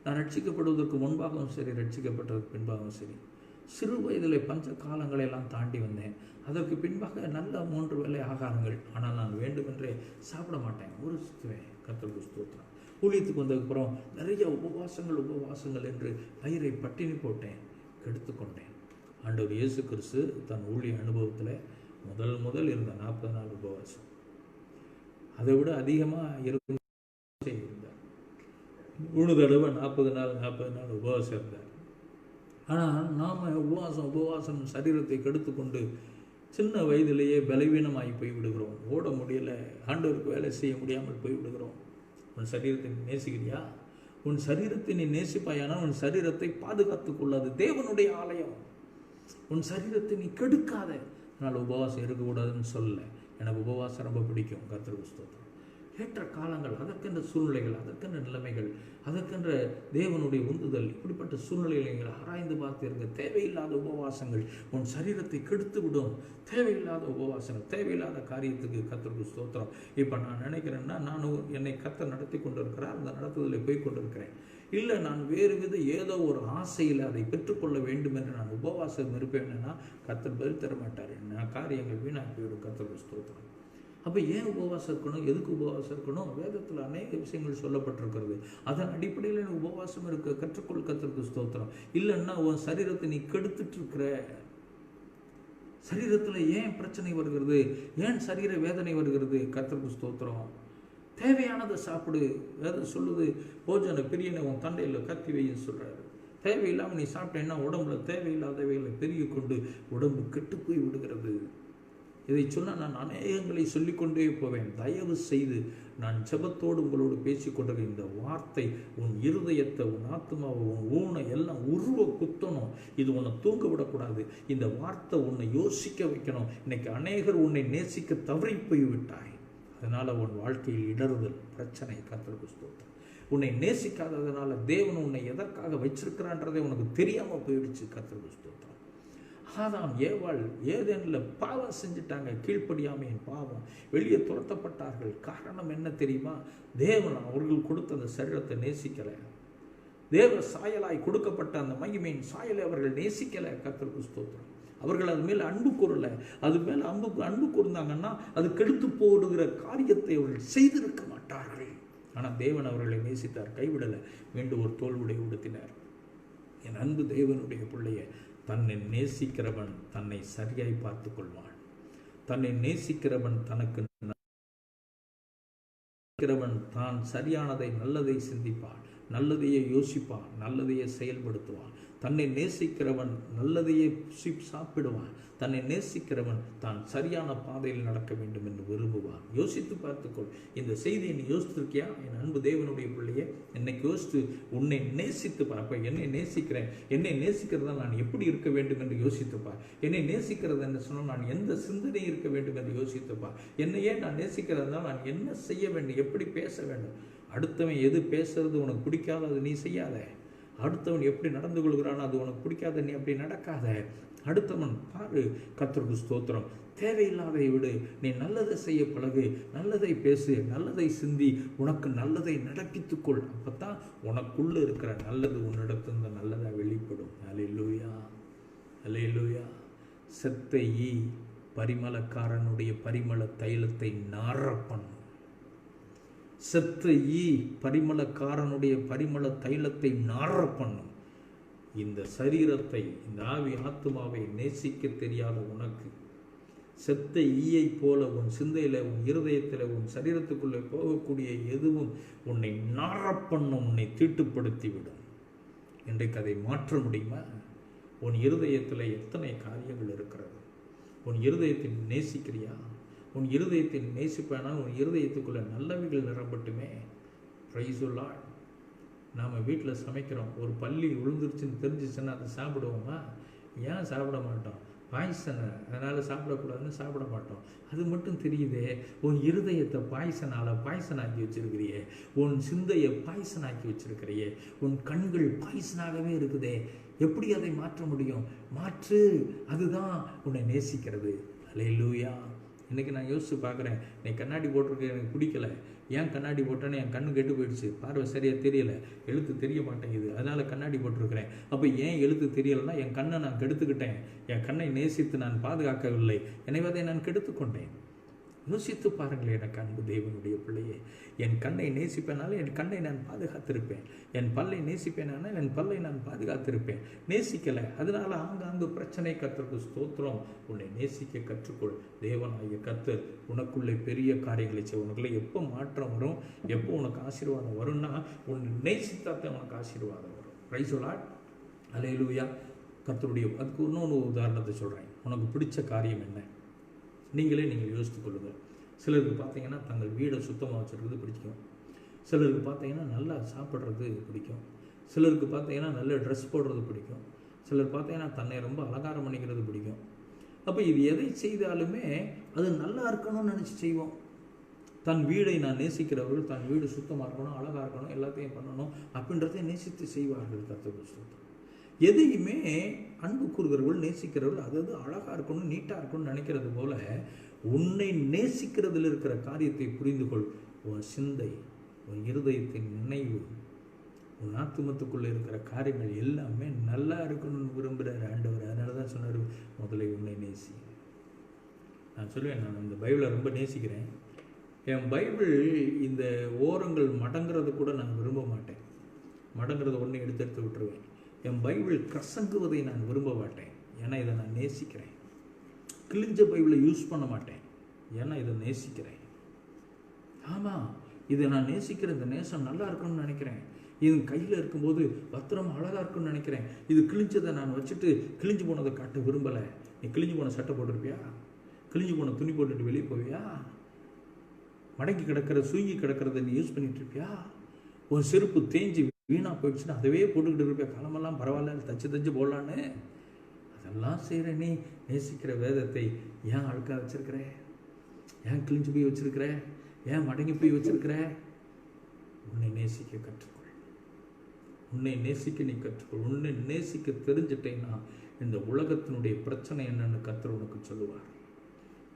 நான் ரட்சிக்கப்படுவதற்கு முன்பாகவும் சரி, ரட்சிக்கப்பட்டதுக்கு பின்பாகவும் சரி, சிறு வயதில் பஞ்ச காலங்களை எல்லாம் தாண்டி வந்தேன். அதற்கு பின்பாக நல்ல 3 வேளை ஆகாரங்கள். ஆனால் நான் வேண்டுமென்றே சாப்பிட மாட்டேன், ஒரு சுற்றுவேன். கர்த்தருக்கு ஸ்தோத்திரம். ஊழியத்துக்கு வந்ததுக்கப்புறம் நிறைய உபவாசங்கள் என்று பயிரை பட்டினி போட்டேன், கெடுத்துக்கொண்டேன். ஆண்டவர் இயேசு கிறிஸ்து தன் ஊழிய அனுபவத்தில் முதல் இருந்த 40 நாள் உபவாசம், அதை விட அதிகமாக இருந்தார். 3 தடவை 40 நாள் உபவாசம் இருந்தார். ஆனால் நாம் உபவாசம் சரீரத்தை கெடுத்துக்கொண்டு சின்ன வயதிலேயே பலவீனமாகி போய் விடுகிறோம். ஓட முடியலை, ஆண்டவருக்கு வேலை செய்ய முடியாமல் போய் விடுகிறோம். உன் சரீரத்தை நீ நேசிக்கிறியா? உன் சரீரத்தை நீ நேசிப்பாயானால் உன் சரீரத்தை பாதுகாத்துக் கொள்ளாது. தேவனுடைய ஆலயம். உன் சரீரத்தை நீ கெடுக்காத. அதனால் உபவாசம் இருக்கக்கூடாதுன்னு சொல்ல. எனக்கு உபவாசம் ரொம்ப பிடிக்கும். கர்த்தருக்கு ஸ்தோத்திரம். ஏற்ற காலங்கள், அதற்கென்ற சூழ்நிலைகள், அதற்கென்ற நிலைமைகள், அதற்கென்ற தேவனுடைய உந்துதல், இப்படிப்பட்ட சூழ்நிலைகளை நீங்கள் ஆராய்ந்து பார்த்திருங்க. தேவையில்லாத உபவாசங்கள் உன் சரீரத்தை கெடுத்து விடும். தேவையில்லாத உபவாசங்கள், தேவையில்லாத காரியத்துக்கு. கர்த்தருக்கு ஸ்தோத்திரம். இப்போ நான் நினைக்கிறேன்னா, என்னை கர்த்தர் நடத்தி கொண்டிருக்கிறார், அந்த நடத்துதலில் போய் கொண்டிருக்கிறேன். இல்லை நான் வேறு வித ஏதோ ஒரு ஆசையில் அதை பெற்றுக்கொள்ள வேண்டும் என்று நான் உபவாசம் இருப்பேன்னா கர்த்தர் பதில் தர மாட்டார். நான் காரியங்கள் வீணாக போயிடும். கர்த்தருக்கு ஸ்தோத்திரம். அப்போ ஏன் உபவாசம் இருக்கணும்? எதுக்கு உபவாசம் இருக்கணும்? வேதத்தில் அநேக விஷயங்கள் சொல்லப்பட்டிருக்கிறது. அதன் அடிப்படையில் உபவாசம் இருக்க கற்றுக்கொள். கர்த்தருக்கு ஸ்தோத்திரம். இல்லைன்னா உன் சரீரத்தை நீ கெடுத்துட்டு இருக்கிற. சரீரத்தில் ஏன் பிரச்சனை வருகிறது? ஏன் சரீர வேதனை வருகிறது? கர்த்தருக்கு ஸ்தோத்திரம். தேவையானதை சாப்பிடு. வேதம் சொல்லுது, போஜன பிரியனை உன் தண்டையில் கத்தி வைன்னு சொல்கிறாரு. தேவையில்லாமல் நீ சாப்பிட்டேன்னா உடம்புல தேவையில்லாதவைகளை பெருகி கொண்டு உடம்பு கெட்டு போய் விடுகிறது. இதை சொன்னால் நான் அநேகங்களை சொல்லிக்கொண்டே போவேன். தயவு செய்து நான் ஜெபத்தோடு உங்களோடு பேசிக்கொண்டிருக்க இந்த வார்த்தை உன் இருதயத்தை, உன் ஆத்மாவை, உன் ஊனை எல்லாம் உருவ குத்தணும். இது உன்னை தூங்க விடக்கூடாது. இந்த வார்த்தை உன்னை யோசிக்க வைக்கணும். இன்னைக்கு அநேகர் உன்னை நேசிக்க தவறி போய்விட்டாய். அதனால் உன் வாழ்க்கையில் இடறுதல், பிரச்சனை. கர்த்தருக்கு ஸ்தோத்திரம். உன்னை நேசிக்காததுனால தேவன் உன்னை எதற்காக வச்சிருக்கிறான்றதே உனக்கு தெரியாமல் போயிடுச்சு. கர்த்தருக்கு ஸ்தோத்திரம். ஆதாம் ஏவாள் ஏதேனில் பாவம் செஞ்சுட்டாங்க. கீழ்ப்படியாமையின் பாவம், வெளியே துரத்தப்பட்டார்கள். காரணம் என்ன தெரியுமா? தேவன் அவர்கள் கொடுத்த அந்த சரீரத்தை நேசிக்கலை. தேவ சாயலாய் கொடுக்கப்பட்ட அந்த மகிமையின் சாயலை அவர்கள் நேசிக்கலை. கர்த்தருக்கு ஸ்தோத்திரம். அவர்கள் அது மேலே அன்பு கூறலை. அது மேலே அன்பு கூர்ந்தாங்கன்னா அது கெடுத்து போடுகிற காரியத்தை அவர்கள் செய்திருக்க மாட்டார்கள். ஆனால் தேவன் அவர்களை நேசித்தார், கைவிடலை. மீண்டும் ஒரு தோல்வியை உடுத்தினார். என் அன்பு தேவனுடைய பிள்ளையை, தன்னை நேசிக்கிறவன் தன்னை சரியாய் பார்த்து கொள்வான். தன்னை நேசிக்கிறவன் தான் சரியானதை, நல்லதை சிந்திப்பான். நல்லதையே யோசிப்பான், நல்லதையே செயல்படுத்துவான். தன்னை நேசிக்கிறவன் நல்லதையே சாப்பிடுவான். தன்னை நேசிக்கிறவன் தான் சரியான பாதையில் நடக்க வேண்டும் என்று விரும்புவான். யோசித்து பார்த்துக்கொள். இந்த செய்தியை நீ யோசித்திருக்கியா? என் அன்பு தேவனுடைய பிள்ளையே, என்னைக்கு யோசித்து உன்னை நேசித்து பார்ப்ப. என்னை நேசிக்கிறேன், என்னை நேசிக்கிறதா நான் எப்படி இருக்க வேண்டும் என்று யோசித்துப்பார். என்னை நேசிக்கிறது என்று சொன்னால் நான் எந்த சிந்தனை இருக்க வேண்டும் என்று யோசித்துப்பார். என்னையே நான் நேசிக்கிறதா நான் என்ன செய்ய வேண்டும், எப்படி பேச வேண்டும். அடுத்தவன் எது பேசுறது உனக்கு பிடிக்காத அது நீ செய்யாத. அடுத்தவன் எப்படி நடந்து கொள்கிறானோ அது உனக்கு பிடிக்காத நீ அப்படி நடக்காத. அடுத்தவன் பாரு. கர்த்தருக்கு ஸ்தோத்திரம். தேவையில்லாதை விடு. நீ நல்லதை செய்ய பழகு, நல்லதை பேசு, நல்லதை சிந்தி, உனக்கு நல்லதை நடப்பித்துக்கொள். அப்பத்தான் உனக்குள்ள இருக்கிற நல்லது உன்னிடத்திலிருந்து நல்லதா வெளிப்படும். அல்லேலூயா, அல்லேலூயா. செத்த ஈ பரிமளக்காரனுடைய பரிமள தைலத்தை நார பண்ணும். செத்த ஈ பரிமளக்காரனுடைய பரிமள தைலத்தை நார பண்ணும். இந்த சரீரத்தை, இந்த ஆவி ஆத்துமாவை நேசிக்க தெரியாத உனக்கு செத்த ஈயை போல உன் சிந்தையில, உன் இருதயத்தில், உன் சரீரத்துக்குள்ளே போகக்கூடிய எதுவும் உன்னை நார பண்ணும், உன்னை தீட்டுப்படுத்தி விடும். இன்றைக்கு அதை மாற்ற முடியுமா? உன் இருதயத்தில் எத்தனை காரியங்கள் இருக்கிறது. உன் இருதயத்தை நேசிக்கிறியா? உன் இருதயத்தை நேசிப்பானால் உன் இருதயத்துக்குள்ள நல்லவைகள் நிரம்பட்டுமே. Price the Lord. நாம் வீட்டில் சமைக்கிறோம், ஒரு பல்லி விழுந்துருச்சுன்னு தெரிஞ்சிச்சுன்னா அதை சாப்பிடுவோமா? ஏன் சாப்பிட மாட்டோம்? பாய்சனை, அதனால் சாப்பிடக்கூடாதுன்னு சாப்பிட மாட்டோம். அது மட்டும் தெரியுதே. உன் இருதயத்தை பாய்சனாக்கி வச்சிருக்கிறியே, உன் சிந்தையை பாய்சனாக்கி வச்சிருக்கிறியே, உன் கண்கள் பாய்சனாகவே இருக்குதே. எப்படி அதை மாற்ற முடியும்? மாற்று. அதுதான் உன்னை நேசிக்கிறது. அல்லேலூயா. இன்றைக்கி நான் யோசித்து பார்க்குறேன். நீ கண்ணாடி போட்டிருக்க, எனக்கு பிடிக்கல. ஏன் கண்ணாடி போட்டேன்னு என் கண்ணு கெட்டு போயிடுச்சு, பார்வை சரியாக தெரியலை, எழுத்து தெரிய மாட்டேங்குது, அதனால் கண்ணாடி போட்டிருக்கிறேன். அப்போ ஏன் எழுத்து தெரியலைன்னா என் கண்ணை நான் கெடுத்துக்கிட்டேன். என் கண்ணை நேசித்து நான் பாதுகாக்கவில்லை, எனவே அதை நான் கெடுத்துக்கொண்டேன். யோசித்து பாருங்களேன் எனக்கு அன்பு தேவனுடைய பிள்ளையே. என் கண்ணை நேசிப்பேனாலும் என் கண்ணை நான் பாதுகாத்திருப்பேன். என் பல்லை நேசிப்பேனாலும் என் பல்லை நான் பாதுகாத்திருப்பேன். நேசிக்கலை, அதனால ஆங்காங்கு பிரச்சனை. கர்த்தருக்கு ஸ்தோத்திரம். உன்னை நேசிக்க கற்றுக்கொள். தேவனாகிய கர்த்தர் உனக்குள்ளே பெரிய காரியங்களை செய்ய. உனக்குள்ளே எப்போ மாற்றம் வரும், எப்போ உனக்கு ஆசீர்வாதம் வரும்னா உன்னை நேசித்தாத்தான் உனக்கு ஆசீர்வாதம் வரும். Praise the Lord. அல்லேலூயா. கர்த்தருடைய அதுக்கு இன்னொன்று உதாரணத்தை சொல்கிறேன். உனக்கு பிடிச்ச காரியம் என்ன? நீங்கள் யோசித்துக் கொள்ளுங்கள். சிலருக்கு பார்த்தீங்கன்னா தங்கள் வீடை சுத்தமாக வச்சுருக்கிறது பிடிக்கும். சிலருக்கு பார்த்தீங்கன்னா நல்லா சாப்பிட்றது பிடிக்கும். சிலருக்கு பார்த்தீங்கன்னா நல்ல ட்ரெஸ் போடுறது பிடிக்கும். சிலர் பார்த்தீங்கன்னா தன்னை ரொம்ப அலங்காரம் பண்ணிக்கிறது பிடிக்கும். அப்போ இது எதை செய்தாலுமே அது நல்லா இருக்கணும்னு நினச்சி செய்வோம். தன் வீடை நான் நேசிக்கிறவர்கள் தன் வீடு சுத்தமாக இருக்கணும், அழகாக இருக்கணும், எல்லாத்தையும் பண்ணணும் அப்படின்றதை நேசித்து செய்வார்கள். கர்த்தருக்கு ஸ்தோத்திரம். எதையுமே அன்பு கூறுகிறவர்கள், நேசிக்கிறவர்கள் அது அழகாக இருக்கணும், நீட்டாக இருக்கணும்னு நினைக்கிறது போல உன்னை நேசிக்கிறதுல இருக்கிற காரியத்தை புரிந்து கொள். உன் சிந்தை, உன் இருதயத்தின் நினைவு, உன் ஆத்துமத்துக்குள்ளே இருக்கிற காரியங்கள் எல்லாமே நல்லா இருக்கணும்னு விரும்புகிறார் ஆண்டவர். அதனால தான் சொன்னார், முதல்ல உன்னை நேசி. நான் சொல்லுவேன், நான் இந்த பைபிளை ரொம்ப நேசிக்கிறேன். என் பைபிள் இந்த ஓரங்கள் மடங்கிறது கூட நான் விரும்ப மாட்டேன். மடங்கிறத ஒன்று எடுத்து விட்டுருவேன். என் பைபிள் கசங்குவதை நான் விரும்ப மாட்டேன். ஏன்னா இதை நான் நேசிக்கிறேன். கிழிஞ்ச பைபிளை யூஸ் பண்ண மாட்டேன். ஏன்னா இதை நேசிக்கிறேன். ஆமாம், இதை நான் நேசிக்கிறேன். இந்த நேசம் நல்லா இருக்குன்னு நினைக்கிறேன். இது கையில் இருக்கும்போது பத்திரம் அழகாக இருக்குன்னு நினைக்கிறேன். இது கிழிஞ்சதை நான் வச்சுட்டு கிழிஞ்சு போனதை காட்ட விரும்பலை. நீ கிழிஞ்சு போன சட்டை போட்டிருப்பியா? கிழிஞ்சு போன துணி போட்டுட்டு வெளியே போவியா? மடங்கி கிடக்கிற சுருங்கி கிடக்கிறத நீ யூஸ் பண்ணிட்டு இருப்பியா? ஒரு செருப்பு தேஞ்சு வீணாக போயிடுச்சுன்னா அதவே போட்டுக்கிட்டு இருப்பியா? காலமெல்லாம் பரவாயில்ல, தச்சு போடலான்னு. அதெல்லாம் செய்கிற நீ நேசிக்கிற வேதத்தை ஏன் அழுக்காக வச்சிருக்கிற? ஏன் கிழிஞ்சு போய் வச்சிருக்கிற? ஏன் மடங்கி போய் வச்சிருக்கிற? உன்னை நேசிக்க கற்றுக்கொள். உன்னை நேசிக்க நீ கற்றுக்கொள். உன்னை நேசிக்க தெரிஞ்சிட்டேன்னா இந்த உலகத்தினுடைய பிரச்சனை என்னன்னு கர்த்தர் உனக்கு சொல்லுவார்.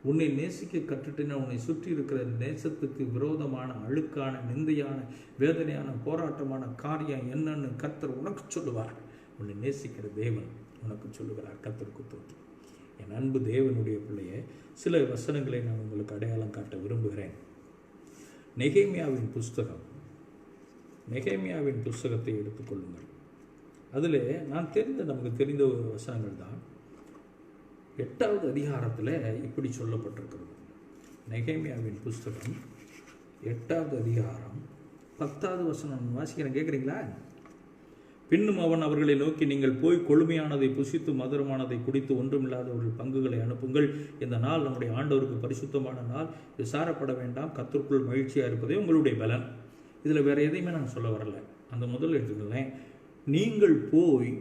உன்னை நேசிக்க கற்றுட்டேன்னா உன்னை சுற்றி இருக்கிற நேசத்துக்கு விரோதமான அழுக்கான நிந்தையான வேதனையான போராட்டமான காரியம் என்னன்னு கர்த்தர் உனக்கு சொல்லுவார். உன்னை நேசிக்கிற தேவன் உனக்கு சொல்லுகிறார். கர்த்தருக்கு தோற்று. என் அன்பு தேவனுடைய பிள்ளையே, சில வசனங்களை நான் உங்களுக்கு அடையாளம் காட்ட விரும்புகிறேன். நெகேமியாவின் புஸ்தகத்தை எடுத்துக்கொள்ளுங்கள். அதில் நமக்கு தெரிந்த வசனங்கள் தான். 8வது அதிகாரத்தில் இப்படி சொல்லப்பட்டிருக்கிறது. நெகேமியாவின் புஸ்தகம் 8வது அதிகாரம் 10வது வசனம் வாசிக்கிறேன், கேட்குறீங்களா? பின்னும் அவன் அவர்களை நோக்கி, நீங்கள் போய் கொழுமையானதை புசித்து மதுரமானதை குடித்து ஒன்றுமில்லாதவர்கள் பங்குகளை அனுப்புங்கள். இந்த நாள் நம்முடைய ஆண்டவருக்கு பரிசுத்தமான நாள், விசாரப்பட வேண்டாம், கர்த்தருக்குள் மகிழ்ச்சியாக இருப்பதே உங்களுடைய பலன். இதில் வேறு எதையுமே நான் சொல்ல வரல. அந்த முதல்ல எடுத்துக்கலாம், நீங்கள் போய்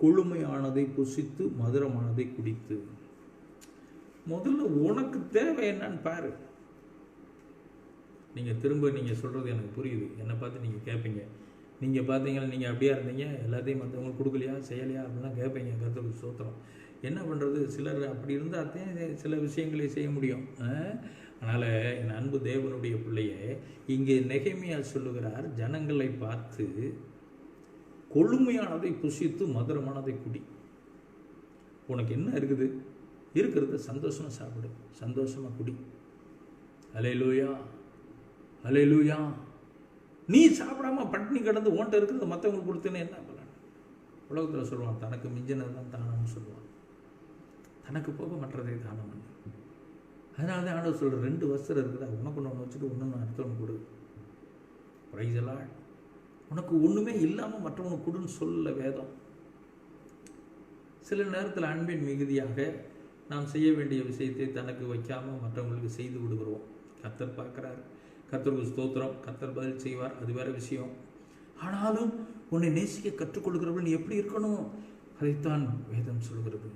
கொழுமையானதை புசித்து மதுரமானதை குடித்து. முதல்ல உனக்கு தேவை என்னன்னு பாரு. நீங்கள் திரும்ப நீங்கள் சொல்கிறது எனக்கு புரியுது. என்னை பார்த்து நீங்கள் கேட்பீங்க, நீங்கள் பார்த்தீங்கன்னா நீங்கள் அப்படியே இருந்தீங்க, எல்லாத்தையும் மற்றவங்களுக்கு கொடுக்கலையா செய்யலையா அப்படிலாம் கேட்பீங்க. கர்த்தருக்கு ஸ்தோத்திரம். என்ன பண்ணுறது, சிலர் அப்படி இருந்தால் சில விஷயங்களை செய்ய முடியும். அதனால் என் அன்பு தேவனுடைய பிள்ளையே, இங்கே நெகேமியா சொல்லுகிறார், ஜனங்களை பார்த்து கொழுமையானதை புசித்து மதுரமானதை குடி. உனக்கு என்ன இருக்குது? இருக்கிறத சந்தோஷமாக சாப்பிடு, சந்தோஷமாக குடி. அல்லேலூயா, அல்லேலூயா. நீ சாப்பிடாம பட்டினி கிடந்து ஓன்ட்ட இருக்கிறத மற்றவங்களுக்கு கொடுத்தேன்னு என்ன பலன்? உலகத்தில் சொல்லுவான், தனக்கு மிஞ்சினது தான் தானம்னு சொல்லுவான். தனக்கு போக மற்றதை தானம் பண்ணு. அதனால தான் ஆண்டவர் சொல்கிற, 2 வஸ்திரம் இருக்குதா, உனக்கு ஒன்று வச்சுட்டு ஒன்று அடுத்தவனுக்கு கொடு. பிரைஸ் எல்லாம். உனக்கு ஒன்றுமே இல்லாமல் மற்றவனுக்கு கொடுன்னு சொல்ல வேதம். சில நேரத்தில் அன்பின் மிகுதியாக நாம் செய்ய வேண்டிய விஷயத்தை தனக்கு வைக்காமல் மற்றவங்களுக்கு செய்து விடுகிறோம். கர்த்தர் பார்க்குறார். கர்த்தருக்கு ஸ்தோத்திரம். கர்த்தர் பதில் செய்வார், அது வேற விஷயம். ஆனாலும் உன்னை நேசிக்க கற்றுக்கொள்கிறவர்கள் நீ எப்படி இருக்கணும், அதைத்தான் வேதம் சொல்கிறது.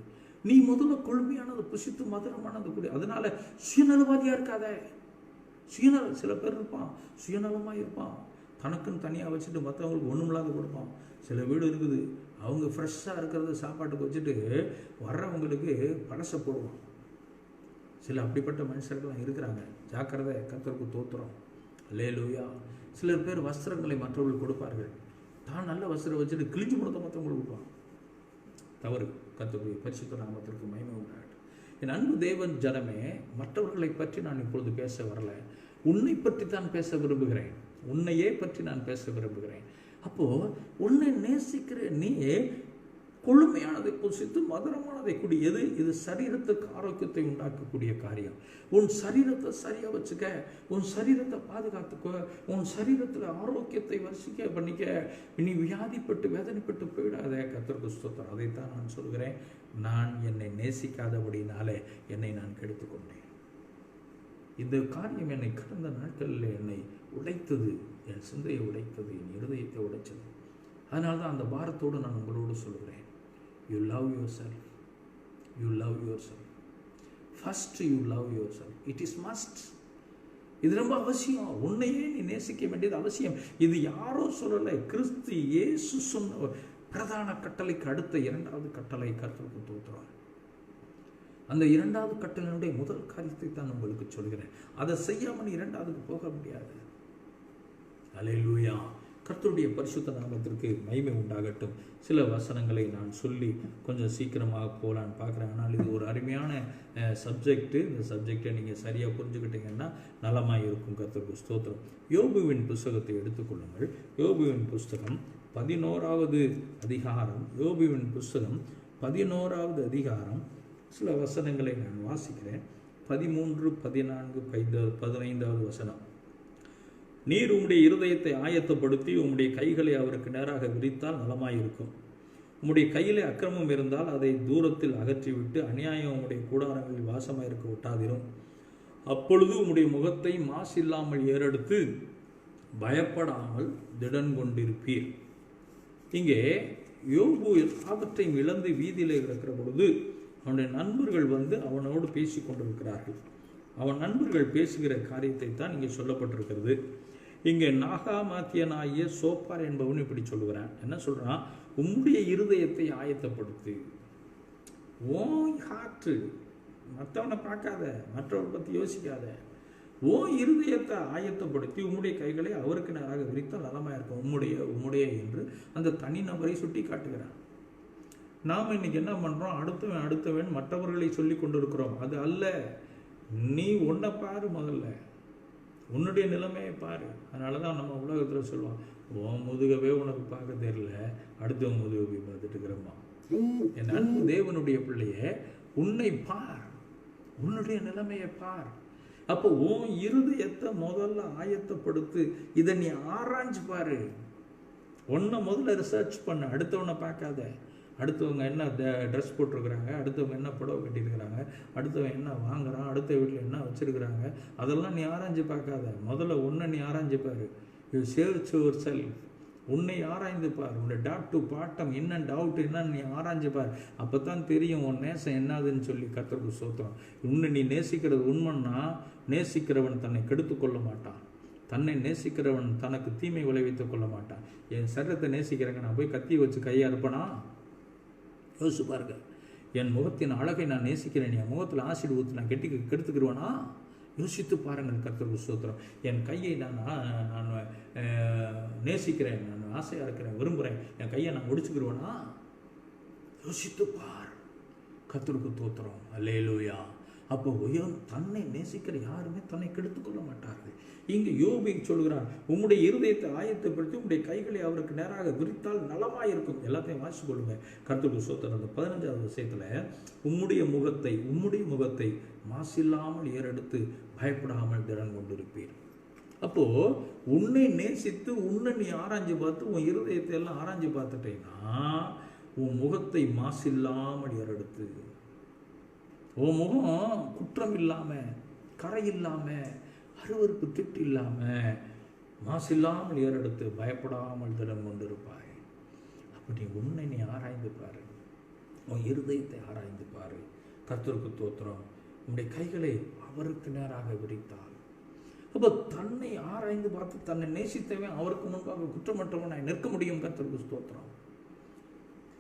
நீ முதல்ல கொழுமையானது புசித்து மதுரமானது கூடி. அதனால சுயநலவாதியாக இருக்காத. சில பேர் இருப்பான், சுயநலமாக இருப்பான், தனக்குன்னு தனியாக வச்சுட்டு மற்றவங்களுக்கு ஒன்றுமில்லாத கொடுப்பான். சில வீடு இருக்குது, அவங்க ஃப்ரெஷ்ஷாக இருக்கிறத சாப்பாட்டுக்கு வச்சுட்டு வர்றவங்களுக்கு பழசை போடுவான். சில அப்படிப்பட்ட மனுஷர்கள்லாம் இருக்கிறாங்க. ஜாக்கிரதை. கர்த்தருக்கு தோத்திரம். அல்லேலூயா. சிலர் பேர் வஸ்திரங்களை மற்றவர்களுக்கு கொடுப்பார்கள். தான் நல்ல வஸ்திரம் வச்சுட்டு கிழிஞ்சு கொடுத்த மற்றவங்களுக்கு கொடுப்பான். தவறு. கர்த்தருடைய பரிசுத்த நாமத்திற்கு மகிமை உண்டாகட்டும். என் அன்பு தேவன் ஜனமே, மற்றவர்களை பற்றி நான் இப்பொழுது பேச வரல, உன்னை பற்றி தான் பேச விரும்புகிறேன். உன்னையே பற்றி நான் பேச விரும்புகிறேன். அப்போது உன்னை நேசிக்கிற நீ கொழுமையானதை புசித்து மதுரமானதை குடி. இது சரீரத்துக்கு ஆரோக்கியத்தை உண்டாக்கக்கூடிய காரியம். உன் சரீரத்தை சரியாக வச்சுக்க, உன் சரீரத்தை பாதுகாத்துக்கோ, உன் சரீரத்தில் ஆரோக்கியத்தை வரிசிக்க பண்ணிக்க. நீ வியாதிப்பட்டு வேதனைப்பட்டு போயிடாத. கர்த்தருக்கு ஸ்தோத்திரம். அதைத்தான் நான் சொல்கிறேன். நான் என்னை நேசிக்காதபடினாலே என்னை நான் கெடுத்துக்கொண்டேன். இந்த காரியம் என்னை கடந்த நாட்களில் என்னை உடைத்தது, என் சிந்தையை உடைத்தது, என் இருதயத்தை உடைத்தது. அதனால தான் அந்த பாரத்தோடு நான் உங்களோடு சொல்கிறேன், you love your self. You love your self. First you love your self. It is must. இது ரொம்ப அவசியம். உன்னையே நீ நேசிக்க வேண்டியது அவசியம். இது யாரோ சொல்லலை, கிறிஸ்து இயேசு சொன்ன பிரதான கட்டளைக்கு அடுத்த 2வது கட்டளை. கர்த்தருக்கு தோத்திரம். அந்த 2வது கட்டளையினுடைய முதல் காரியத்தை தான் உங்களுக்கு சொல்கிறேன். அதை செய்யாமல் 2வதுக்கு போக முடியாது. அல்லேலூயா. கர்த்தருடைய பரிசுத்த நாமத்திற்கு மகிமை உண்டாகட்டும். சில வசனங்களை நான் சொல்லி கொஞ்சம் சீக்கிரமாக போகலான்னு பார்க்குறேன். ஆனால் இது ஒரு அருமையான சப்ஜெக்டு. இந்த சப்ஜெக்டை நீங்கள் சரியாக புரிஞ்சுக்கிட்டீங்கன்னா நலமாக இருக்கும். கர்த்தருக்கு ஸ்தோத்திரம். யோபுவின் புஸ்தகத்தை எடுத்துக்கொள்ளுங்கள். யோபுவின் புஸ்தகம் 11வது அதிகாரம். யோபுவின் புஸ்தகம் 11வது அதிகாரம். சில வசனங்களை நான் வாசிக்கிறேன். 13, 14, 15வது வசனம். நீர் உம்முடைய இருதயத்தை ஆயத்தப்படுத்தி உம்முடைய கைகளை அவருக்கு நேராக விரித்தால் நலமாயிருக்கும். உம்முடைய கையிலே அக்கிரமம் இருந்தால் அதை தூரத்தில் அகற்றிவிட்டு அநியாயம் உம்முடைய கூடாரங்களில் வாசமாயிருக்க விட்டாதிரும். அப்பொழுது உம்முடைய முகத்தை மாசு இல்லாமல் ஏறெடுத்து பயப்படாமல் திடன் கொண்டிருப்பீர். இங்கே யோபு எல்லாவற்றையும் இழந்து வீதியில் இருக்கிற பொழுது அவனுடைய நண்பர்கள் வந்து அவனோடு பேசி கொண்டிருக்கிறார்கள். அவன் நண்பர்கள் பேசுகிற காரியத்தை தான் இங்கே சொல்லப்பட்டிருக்கிறது. இங்கே நாகாமாத்தியனாகிய சோப்பார் என்பவன் இப்படி சொல்லுகிறான். என்ன சொல்றான்? உம்முடைய இருதயத்தை ஆயத்தப்படுத்து. ஓன் ஹார்ட், மற்றவனை பார்க்காத, மற்றவரை பற்றி யோசிக்காத. ஓன் இருதயத்தை ஆயத்தப்படுத்தி உம்முடைய கைகளை அவருக்கு நேராக விரித்தால் நலமாக இருக்கும். உம்முடைய என்று அந்த தனிநபரை சுட்டி காட்டுகிறான். நாம் இன்னைக்கு என்ன பண்ணுறோம்? அடுத்தவன் மற்றவர்களை சொல்லி கொண்டிருக்கிறோம். அது அல்ல. நீ உன்னை பாரு, முதல்ல உன்னுடைய நிலைமையை பாரு. அதனால தான் நம்ம உலகத்தில் சொல்லுவோம், உன் முதுகவே உனக்கு பார்க்க தெரியல, அடுத்தவன் முதுகை போய் பார்த்துட்டு இருக்கிறோமா. என் அன்பு தேவனுடைய பிள்ளையே, உன்னை பார், உன்னுடைய நிலைமையை பார். அப்போ உன் இருதயத்தை முதல்ல ஆயத்தப்படுத்து. இதை நீ ஆராய்ஞ்சு பாரு. ஒன்றை முதல்ல ரிசர்ச் பண்ணு, அடுத்தவனை பார்க்காத. அடுத்தவங்க என்ன ட்ரெஸ் போட்டிருக்கிறாங்க, அடுத்தவங்க என்ன புடவை கட்டியிருக்கிறாங்க, அடுத்தவன் என்ன வாங்குறான், அடுத்த வீட்டில் என்ன வச்சுருக்கிறாங்க, அதெல்லாம் நீ ஆராய்ஞ்சு பார்க்காத. முதல்ல ஒன்றை நீ ஆராய்ஞ்சு பாரு. You search your self. உன்னை ஆராய்ந்து பார். உன்னை டாட் டு பாட்டம், என்ன டவுட் என்னன்னு நீ ஆராய்ஞ்சு பார். அப்போ தான் தெரியும் உன் நேசம் என்னதுன்னு சொல்லி. கர்த்தருக்கு ஸ்தோத்திரம். உன்னை நீ நேசிக்கிறது உண்மைன்னா, நேசிக்கிறவன் தன்னை கெடுத்து கொள்ள மாட்டான். தன்னை நேசிக்கிறவன் தனக்கு தீமை விளைவித்துக் கொள்ள மாட்டான். என் சரீரத்தை நேசிக்கிறேங்க, நான் போய் கத்தி வச்சு கையை அறுப்பனா? யோசிச்சு பாருங்க. என் முகத்தின் அழகை நான் நேசிக்கிறேன், என் முகத்தில் ஆசிட் ஊற்றி நான் கெடுத்துக்கிடுவேனா? யோசித்து பாருங்கள். கர்த்தருக்கு ஸ்தோத்திரம். என் கையை நான் நேசிக்கிறேன், நான் ஆசையாக இருக்கிறேன், விரும்புகிறேன், என் கையை நான் முடிச்சுக்கிடுவேனா? யோசித்து பார். கர்த்தருக்கு ஸ்தோத்திரம். அல்லேலூயா. அப்போ தன்னை நேசிக்கிற யாருமே தன்னை கெடுத்துக்கொள்ள மாட்டார்கள். இங்கு யோபு சொல்கிறான், உம்முடைய இருதயத்தை ஆயத்தப்படுத்தி உம்முடைய கைகளை அவருக்கு நேராக விரித்தால் நலமாயிருக்கும். எல்லாத்தையும் வாசிச்சு கொள்ளுங்க. கர்த்தருக்கு ஸ்தோத்திரம். அந்த 15வது விஷயத்துல உம்முடைய முகத்தை மாசில்லாமல் ஏறெடுத்து பயப்படாமல் திடன் கொண்டிருப்பீர். அப்போ உன்னை நேசித்து உன்னை நீ ஆராய்ஞ்சு பார்த்து உன் இருதயத்தை எல்லாம் ஆராய்ஞ்சு பார்த்துட்டேன்னா, உன் முகத்தை மாசில்லாமல் ஏறெடுத்து, உன் முகம் குற்றம் இல்லாம, கரை இல்லாம, அருவருப்பு திட்டு இல்லாம, மாசில்லாமல் ஏறெடுத்து பயப்படாமல் திடம் கொண்டிருப்பாய். அப்படி உன்னை நீ ஆராய்ந்து பாரு, உன் இருதயத்தை ஆராய்ந்து பாரு. கர்த்தருக்கு ஸ்தோத்திரம். உன்னுடைய கைகளை அவருக்கு நேராக விரித்தால், அப்போ தன்னை ஆராய்ந்து பார்த்து தன்னை நேசித்தவன் அவருக்கு முன்பாக குற்றமற்றவனாய் நிற்க முடியும். கர்த்தருக்கு ஸ்தோத்திரம்.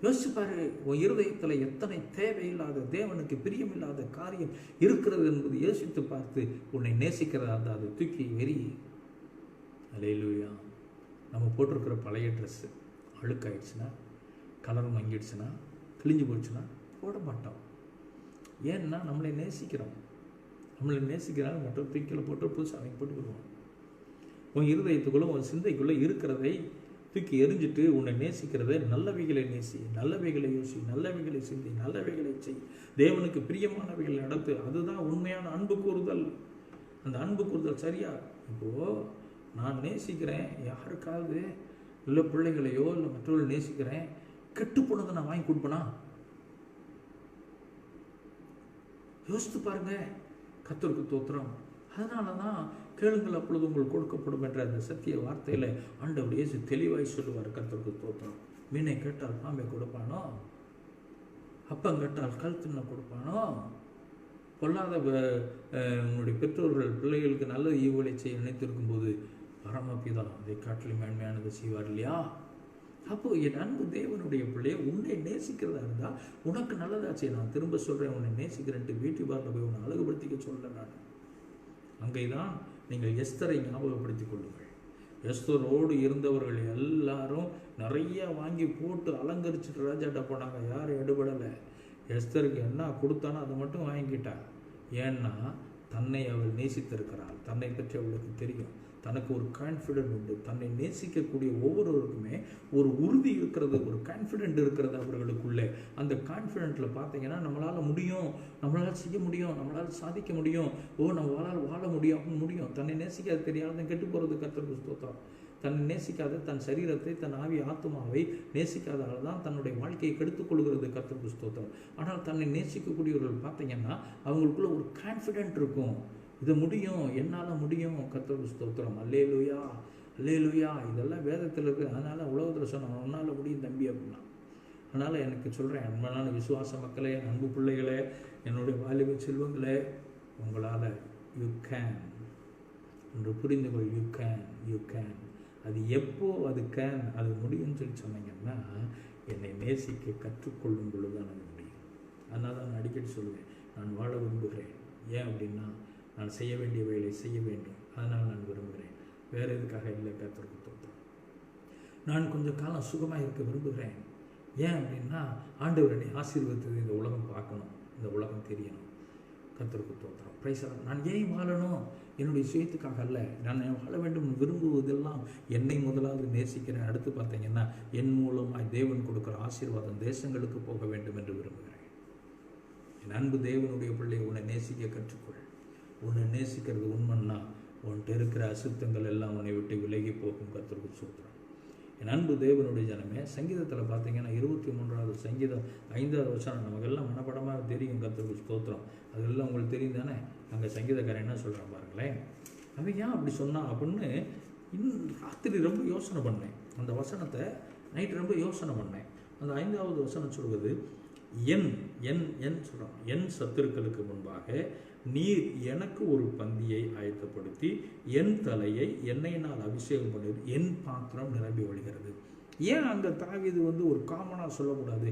யோசிச்சு பாரு. உன் இருதயத்தில் எத்தனை தேவையில்லாத, தேவனுக்கு பிரியமில்லாத காரியம் இருக்கிறது என்பது யோசித்து பார்த்து உன்னை நேசிக்கிறதா இருந்தால் அதை தூக்கி வெறி. அல்லேலூயா. நம்ம போட்டிருக்கிற பழைய ட்ரெஸ்ஸு அழுக்காயிடுச்சுன்னா, கலர் மங்கிடுச்சுன்னா, கிழிஞ்சு போச்சுன்னா போட மாட்டோம். ஏன்னா நம்மளை நேசிக்கிறோம். நம்மளை நேசிக்கிறாங்க மற்ற தூக்கியில் போட்டு புதுசாக அவங்க போட்டுக்கிடுவோம். உன் இருதயத்துக்குள்ளே உன் சிந்தைக்குள்ளே இருக்கிறதை தூக்கி எரிஞ்சிட்டு உன்னை நேசிக்கிறத நல்லவைகளை நேசி, நல்லவைகளை யோசி, நல்லவைகளை சிந்தி, நல்லவைகளை செய், தேவனுக்கு பிரியமானவைகளை நடத்து. அதுதான் உண்மையான அன்பு கூறுதல். அந்த அன்பு கூறுதல் சரியா? இப்போது நான் நேசிக்கிறேன், யாருக்காவது இல்லை பிள்ளைகளையோ இல்லை மற்றவர்கள் நேசிக்கிறேன், கெட்டு போனதை நான் வாங்கி கொடுப்பேனா? யோசித்து பாருங்க. கர்த்தருக்கு ஸ்தோத்திரம். அதனால தான் கேளுங்கள் அப்பொழுது உங்களுக்கு கொடுக்கப்படும் என்ற அந்த சத்திய வார்த்தையில் ஆண்டவர் இயேசு தெளிவாய் சொல்லுவார். கர்த்தருக்கு ஸ்தோத்திரம். மீனை கேட்டால் பாம்பை கொடுப்பானோ? அப்பம் கேட்டால் கழுத்துன்னு கொடுப்பானோ? பொல்லாத உங்களுடைய பெற்றோர்கள் பிள்ளைகளுக்கு நல்ல ஈவுகளை செய்ய நினைத்திருக்கும் போது பரமபிதா அதை காட்டிலும் மேன்மையானதை செய்வார் இல்லையா? அப்போ என் அன்பு தேவனுடைய பிள்ளையை உன்னை நேசிக்கிறதா இருந்தால் உனக்கு நல்லதாச்சு. நான் திரும்ப சொல்கிறேன், உன்னை நேசிக்கிறேன்ட்டு பியூட்டி பார்லர் போய் உன்னை அழகுபடுத்திக்க சொல்ல. நான் அங்கே தான் நீங்கள் எஸ்தரை ஞாபகப்படுத்திக் கொள்ளுங்கள். எஸ்தரோடு இருந்தவர்கள் எல்லாரும் நிறைய வாங்கி போட்டு அலங்கரிச்சுட்டு ராஜாட்ட போனாங்க. யாரும் எடுபடலை. எஸ்தருக்கு என்ன கொடுத்தானோ அதை மட்டும் வாங்கிக்கிட்டா. ஏன்னா தன்னை அவள் நேசித்திருக்கிறாள். தன்னை பற்றி அவளுக்கு தெரியும். தனக்கு ஒரு கான்ஃபிடென்ட் உண்டு. தன்னை நேசிக்கக்கூடிய ஒவ்வொருவருக்குமே ஒரு உறுதி இருக்கிறது, ஒரு கான்ஃபிடென்ட் இருக்கிறது அவர்களுக்குள்ளே. அந்த கான்ஃபிடென்ட்டில் பார்த்தீங்கன்னா நம்மளால் முடியும், நம்மளால் செய்ய முடியும், நம்மளால் சாதிக்க முடியும், நம்மளால் வாழ முடியும். தன்னை நேசிக்காத தெரியாத கெட்டு போகிறது. கர்த்தருக்கு ஸ்தோத்திரம். தன்னை நேசிக்காத தன் சரீரத்தை, தன் ஆவி ஆத்மாவை நேசிக்காதால் தான் தன்னுடைய வாழ்க்கையை கெடுத்துக் கொள்கிறது. கர்த்தருக்கு ஸ்தோத்திரம். ஆனால் தன்னை நேசிக்கக்கூடியவர்கள் பார்த்தீங்கன்னா அவங்களுக்குள்ள ஒரு கான்ஃபிடென்ட் இருக்கும். இது முடியும், என்னால் முடியும். கர்த்தருக்கு ஸ்தோத்திரம். அல்லேலூயா, அல்லேலூயா. இதெல்லாம் வேதத்தில் இருக்குது. அதனால் உலகத்தில் சொன்னாங்க உன்னால் முடியும் தம்பி அப்படின்னா. அதனால் எனக்கு சொல்கிறேன், அன்பான விசுவாச மக்களே, அன்பு பிள்ளைகளே, என்னுடைய வாலிப செல்வங்களே, உங்களால் யூ கேன் என்று புரிந்து கொள். You can. அது எப்போ அது முடியும்னு சொல்லி சொன்னீங்கன்னா, என்னை நேசிக்க கற்றுக்கொள்ளும் பொழுது தான் அது முடியும். அதனால் தான் நான் அடிக்கடி சொல்லுவேன், நான் வாழ விரும்புகிறேன். ஏன் அப்படின்னா நான் செய்ய வேண்டிய வேலை செய்ய வேண்டும். அதனால் நான் விரும்புகிறேன். வேறு எதுக்காக இல்லை. கர்த்தருக்கு ஸ்தோத்திரம். நான் கொஞ்சம் காலம் சுகமாக இருக்க விரும்புகிறேன். ஏன் அப்படின்னா ஆண்டவர் என்னை ஆசீர்வதித்தது இந்த உலகம் பார்க்கணும், இந்த உலகம் தெரியணும். கர்த்தருக்கு ஸ்தோத்திரம். பிரைஸ். நான் ஏன் வாழணும்? என்னுடைய சுயத்துக்காக அல்ல. நான் வாழ வேண்டும் விரும்புவதெல்லாம் என்னை முதலாவது நேசிக்கிறேன். அடுத்து பார்த்தீங்கன்னா என் மூலமாய் தேவன் கொடுக்குற ஆசீர்வாதம் தேசங்களுக்கு போக வேண்டும் என்று விரும்புகிறேன். என் அன்பு தேவனுடைய பிள்ளை, உன்னை நேசிக்க கற்றுக்கொள். உன்னை நேசிக்கிறது உண்மைன்னா உன்கிட்ட இருக்கிற அசுத்தங்கள் எல்லாம் உன்னை விட்டு விலகி போகும். கர்த்தருக்கு ஸ்தோத்திரம். என் அன்பு தேவனுடைய ஜனமே, சங்கீதத்தில் பார்த்தீங்கன்னா 23வது சங்கீதம் 5வது வசனம் நமக்கெல்லாம் மனப்படமாக தெரியும். கர்த்தருக்கு ஸ்தோத்திரம். அதெல்லாம் உங்களுக்கு தெரியும் தானே? அங்கே சங்கீதக்காரன் என்ன சொல்கிறான் பாருங்களேன். அவன் ஏன் அப்படி சொன்னான் அப்படின்னு ராத்திரி ரொம்ப யோசனை பண்ணேன். அந்த வசனத்தை நைட்டு ரொம்ப யோசனை பண்ணேன். அந்த 5வது வசனம் சொல்வது, என் சொல்கிறான், என் சத்துருக்களுக்கு முன்பாக நீர் எனக்கு ஒரு பந்தியை ஆயத்தப்படுத்தி என் தலையை எண்ணெயினால் அபிஷேகம் பண்ணுவது, என் பாத்திரம் நிரம்பி வழிகிறது. ஏன் அங்கே தாவீது ஒரு காமனாக சொல்லக்கூடாது?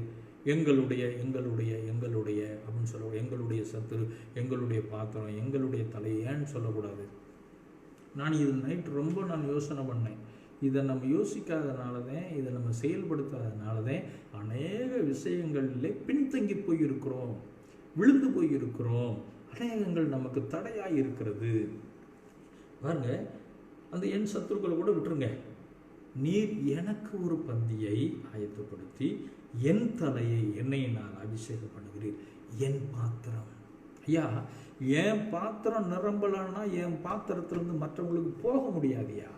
எங்களுடைய எங்களுடைய எங்களுடைய அப்படின்னு சொல்லக்கூடாது. எங்களுடைய சத்துரு, எங்களுடைய பாத்திரம், எங்களுடைய தலையை ஏன்னு சொல்லக்கூடாது? நான் இது நைட்டு ரொம்ப யோசனை பண்ணேன். இதை நம்ம யோசிக்காதனால தான், இதை நம்ம செயல்படுத்தாதனால தான் அநேக விஷயங்களிலே பின்தங்கி போயிருக்கிறோம், விழுந்து போயிருக்கிறோம். அநேகங்கள் நமக்கு தடையாக இருக்கிறது. பாருங்க, அந்த என் சத்துருக்களை கூட விட்டுருங்க. நீர் எனக்கு ஒரு பந்தியை ஆயத்தப்படுத்தி என் தலையை எண்ணெயினால் அபிஷேகம் பண்ணுகிறீர், என் பாத்திரம். ஐயா, என் பாத்திரம் நிரம்பலன்னா என் பாத்திரத்திலிருந்து மற்றவங்களுக்கு போக முடியாதியா.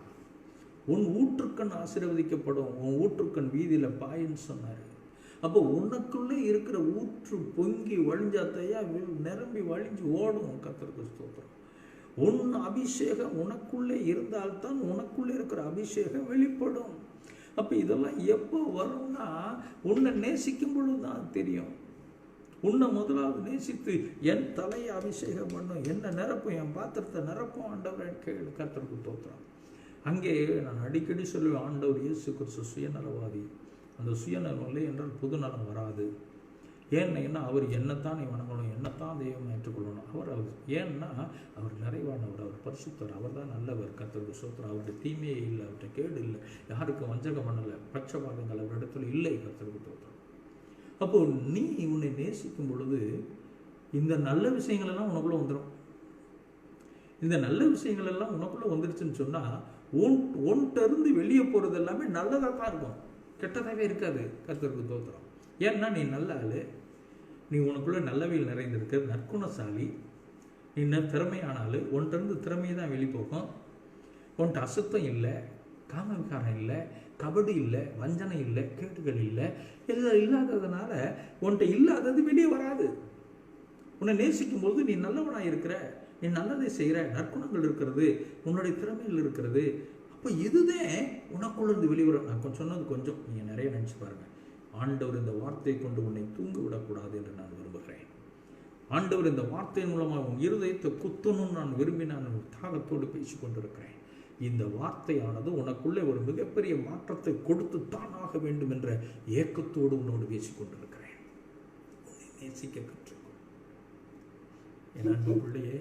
உன் ஊற்றுக்கண் ஆசீர்வதிக்கப்படும், உன் ஊற்றுக்கண் வீதியில் பாயின்னு சொன்னார். அப்போ உனக்குள்ளே இருக்கிற ஊற்று பொங்கி வழிஞ்சாத்தையா நிரம்பி வழிஞ்சு ஓடும். கர்த்தருக்கு ஸ்தோத்திரம். உன் அபிஷேகம் உனக்குள்ளே இருந்தால்தான் உனக்குள்ளே இருக்கிற அபிஷேகம் வெளிப்படும். அப்போ இதெல்லாம் எப்போ வரும்னா உன்னை நேசிக்கும் பொழுது தான் தெரியும். உன்னை முதலாவது நேசித்து என் தலையை அபிஷேகம் பண்ணும், என்ன நிரப்பும், என் பாத்திரத்தை நிரப்பும் ஆண்டவர் கேளு. கர்த்தருக்கு ஸ்தோத்திரம். அங்கே நான் அடிக்கடி சொல்லுவேன், ஆண்டவர் இயேசு கிறிஸ்து சுயநலவாதி. அந்த சுயநலம் இல்லை என்றால் புது நலம் வராது. ஏன்னா அவர் என்னத்தான் நீ வணங்கணும், என்னத்தான் தெய்வம் ஏற்றுக்கொள்ளணும். அவர் ஏன்னா அவர் நிறைவானவர், அவர் பரிசுத்தர், அவர் தான் நல்லவர். கர்த்தருக்கு ஸ்தோத்திரம். அவருடைய தீமையே இல்லை, அவருடைய கேடு இல்லை, யாருக்கும் வஞ்சகம் பண்ணலை, பட்சபாதங்கள் அவரிடத்துல இல்லை. கர்த்தருக்கு ஸ்தோத்திரம். அப்போ நீ உன்னை நேசிக்கும் பொழுது இந்த நல்ல விஷயங்கள் எல்லாம் உனக்குள்ள வந்துடும். இந்த நல்ல விஷயங்கள் எல்லாம் உனக்குள்ள வந்துருச்சுன்னு சொன்னா ஒன்ட்ட இருந்து வெளியே போறது எல்லாமே நல்லதாக தான் இருக்கும், கெட்டதாகவே இருக்காது. கர்த்தருக்கு ஸ்தோத்திரம். ஏன்னா நீ நல்ல ஆளு, நீ உனக்குள்ள நல்லவையில் நிறைந்திருக்க நற்குணசாலி, நீ திறமையான ஆளு. உன்ட்ட இருந்து திறமையை தான் வெளிப்போகும். உன்ட்ட அசுத்தம் இல்லை, காமவிகாரம் இல்லை, கபடி இல்லை, வஞ்சனை இல்லை, கேட்டுகள் இல்லை. எல்லாம் இல்லாததுனால உன்ட்ட இல்லாதது வெளியே வராது. உன்னை நேசிக்கும் போது நீ நல்லவனாக இருக்கிற, நீ நல்லதை செய்கிற, நற்குணங்கள் இருக்கிறது, உன்னுடைய திறமையில் இருக்கிறது. அப்போ இதுதான் உனக்குள்ளேருந்து வெளிவரும். நான் கொஞ்சம் சொன்னது கொஞ்சம், நீங்கள் நிறைய நினச்சி பாருங்கள். ஆண்டவர் இந்த வார்த்தையை கொண்டு உன்னை தூங்க விடக்கூடாது என்று நான் விரும்புகிறேன். ஆண்டவர் இந்த வார்த்தையின் மூலமாக உன் இருதயத்தை குத்தணும்னு நான் விரும்பி நான் தாகத்தோடு பேசி கொண்டிருக்கிறேன். இந்த வார்த்தையானது உனக்குள்ளே ஒரு மிகப்பெரிய மாற்றத்தை கொடுத்து தானாக வேண்டும் என்ற ஏக்கத்தோடு உன்னோடு பேசி கொண்டிருக்கிறேன். உன்னை நேசிக்க கற்றுக்கொள் என் அன்பு பிள்ளையே,